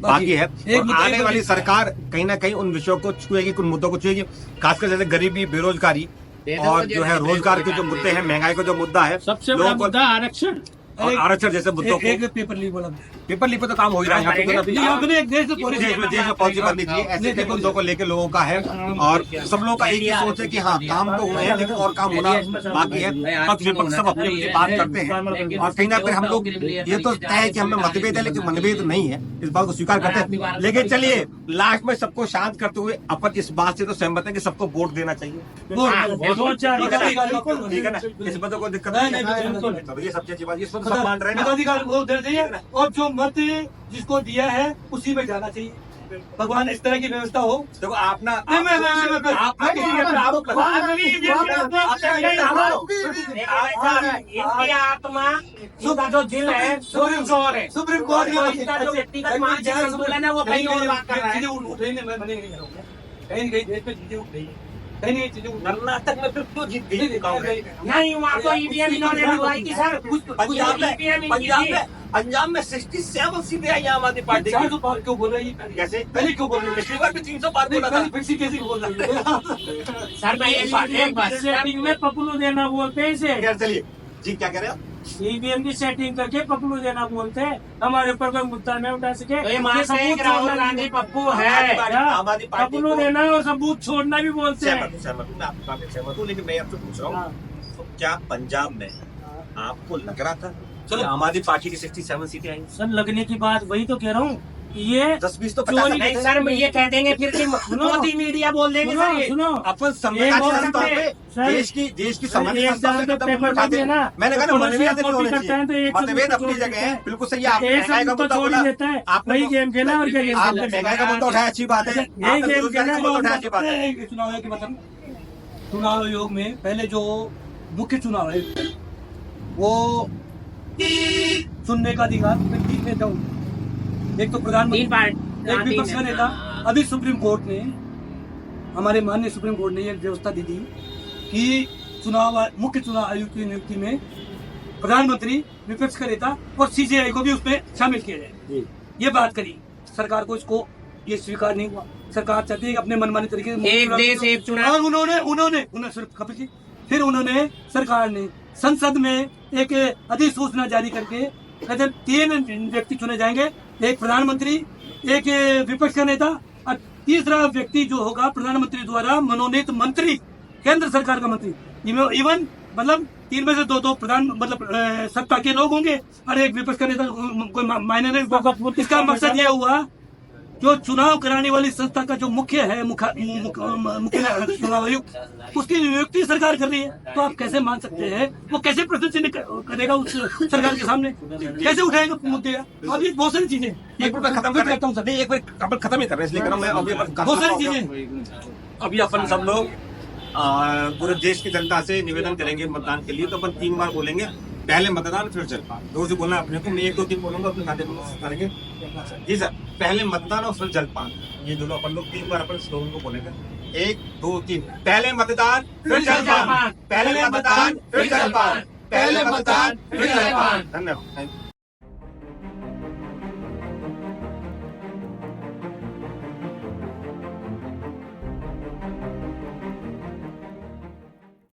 बाकी है, और आने वाली सरकार कहीं ना कहीं उन विषयों को छुएगी, कुछ मुद्दों को छुएगी, खासकर जैसे गरीबी, बेरोजगारी और जो है रोजगार के जो मुद्दे हैं, महंगाई का जो मुद्दा है, सबसे बड़ा मुद्दा आरक्षण और आरक्षण जैसे मुद्दों को। एक पेपर लीक बोला, पेपर लीक पे तो काम हो ही रहा है यहाँ पे, अपने एक देश में पॉलिसी बननी चाहिए। ऐसे कई मुद्दों को लेकर लोगों का है, और सब लोगों का एक ही सोच है कि हाँ काम तो हुए हैं लेकिन और काम होना बाकी है। पक्ष विपक्ष सब अपनी अपनी बात करते हैं, और कहीं ना कहीं हम लोग ये तो तय है कि हमें मतभेद है, लेकिन मनभेद नहीं है, इस बात को स्वीकार करते हैं। लेकिन चलिए लास्ट में सबको शांत करते हुए अपन इस बात से तो सहमत है कि सबको वोट देना चाहिए, ठीक है ना? इस बात को दिक्कत नहीं है, ये सबसे अच्छी बात, ये सब मान रहे हैं। और जो मत जिसको दिया है उसी में जाना चाहिए, भगवान इस तरह की व्यवस्था हो। देखो आप ना इनकी आत्मा, इनका जो दिल है सुप्रीम कोर्ट है, सुप्रीम कोर्ट इनका जो व्यक्तिगत मानसिक संतुलन है वो कहीं और बात कर रहा है। चीजें उठ रही है, मैं नहीं कहीं देश में चीजें उठ रही है, कहीं नहीं चीजें कर्नाटक में फिर क्यों जीत गई कांग्रेस? नहीं वहाँ तो ईवीएम इन्होंने लगवाई थी सर। पंजाब में 67 सीटें आई आम आदमी पार्टी की। 400 पार क्यों बोल रही है? कैसे? पहले क्यों बोल रही है? पिछली बार भी 300 पार बोला था। पहले फिक्सी कैसे बोल रही है? सर मैं एक बात सेटिंग में पपलू देना बोलते हैं इसे। खैर चलिए जी, क्या कह रहे हो? ईवीएम की सेटिंग करके पपलू देना बोलते हैं। हमारे ऊपर कोई मुद्दा नहीं उठा सके। तो ये मान से एक राहुल गांधी पप्पू है। आम आदमी पार्टी पपलू को- देना और सबूत छोड़ना भी बोलते हैं। सहमत हूँ, मैं आपकी बात से सहमत हूँ, लेकिन मैं आपसे पूछ रहा हूँ, तो क्या पंजाब में आपको लग रहा था चलो आम आदमी पार्टी की 67 सीटें आई? सर लगने की बात वही तो कह रहा हूँ। ये 10-20 तो चोरी- नहीं सर मैं ये कह देंगे फिर कि मोदी मीडिया बोल देंगे सर ये। सुनो अपन एक संवैधानिक और संस्था पे सर, देश की सर, संवैधानिक एक संस्था से जगह कदम पेपर उठाते में हैं। ना, मैंने कहा ना तो मनोनीय कॉपी होने करता है तो चाहिए। एक मतभेद सबूत अपनी छोड़ जगह है, देता है। बिल्कुल सही है। आपने एक महंगाई का सबूत मुद्दा छोड़ बोला, देता है। आपने वही गेम खेला और क्या गेम आपने खेला। महंगाई का मुद्दा उठाया, अच्छी बात है। यही आपने गेम बेरोजगारी का खेला मुद्दा उठाया, अच्छी बात है। एक चुनाव आयोग के मतलब चुनाव आयोग में पहले जो मुख्य चुनाव आयोग है, वो चुनने का अधिकार तीन नेता होंगे। एक तो प्रधानमंत्री, तीन पार्ट एक विपक्ष का नेता। अभी सुप्रीम कोर्ट ने, हमारे माननीय सुप्रीम कोर्ट ने ये व्यवस्था दी थी कि मुख्य चुनाव आयुक्त की नियुक्ति में प्रधानमंत्री, विपक्ष का नेता और सीजेआई को भी उसमें शामिल किया जाए। ये बात करी, सरकार को इसको ये स्वीकार नहीं हुआ। सरकार चाहती है कि अपने मनमाने तरीके से एक देश एक चुनाव। और उन्होंने सिर्फ कपिल जी, फिर उन्होंने सरकार ने संसद में एक अधिसूचना जारी करके कहते 3 व्यक्ति चुने जाएंगे, एक प्रधानमंत्री, एक विपक्ष का नेता और तीसरा व्यक्ति जो होगा प्रधानमंत्री द्वारा मनोनीत मंत्री, केंद्र सरकार का मंत्री। इवन मतलब 3 में से 2 प्रधान मतलब सत्ता के लोग होंगे और एक विपक्ष का नेता, कोई मायने नहीं। इसका मकसद यह हुआ जो चुनाव कराने वाली संस्था का जो मुख्य है, मुख्य चुनाव आयुक्त, उसकी नियुक्ति सरकार कर रही है। तो आप कैसे मान सकते हैं वो कैसे प्रश्न चिन्ह करेगा उस सरकार के सामने, कैसे उठाएगा मुद्दे? अब ये बहुत सारी चीजें, एक मिनट खत्म कर रहा हूँ सर, नहीं एक मिनट खत्म ही कर रहे हैं, इसलिए कर रहा हूं मैं। अभी बहुत सारी चीजें। अभी अपन सब लोग पूरे देश की जनता से निवेदन करेंगे मतदान के लिए, तो अपन 3 बार बोलेंगे, पहले मतदान फिर जलपान। दो से बोलना अपने को, मैं 1 2 3 बोलूंगा, अपने खाते करेंगे जी सर। पहले मतदान और फिर जलपान, ये दोनों अपन लोग 3 बार अपन स्लोगन को बोलेंगे। 1 2 3, पहले मतदान फिर जलपान, पहले मतदान फिर जलपान, पहले मतदान फिर जलपान। धन्यवाद।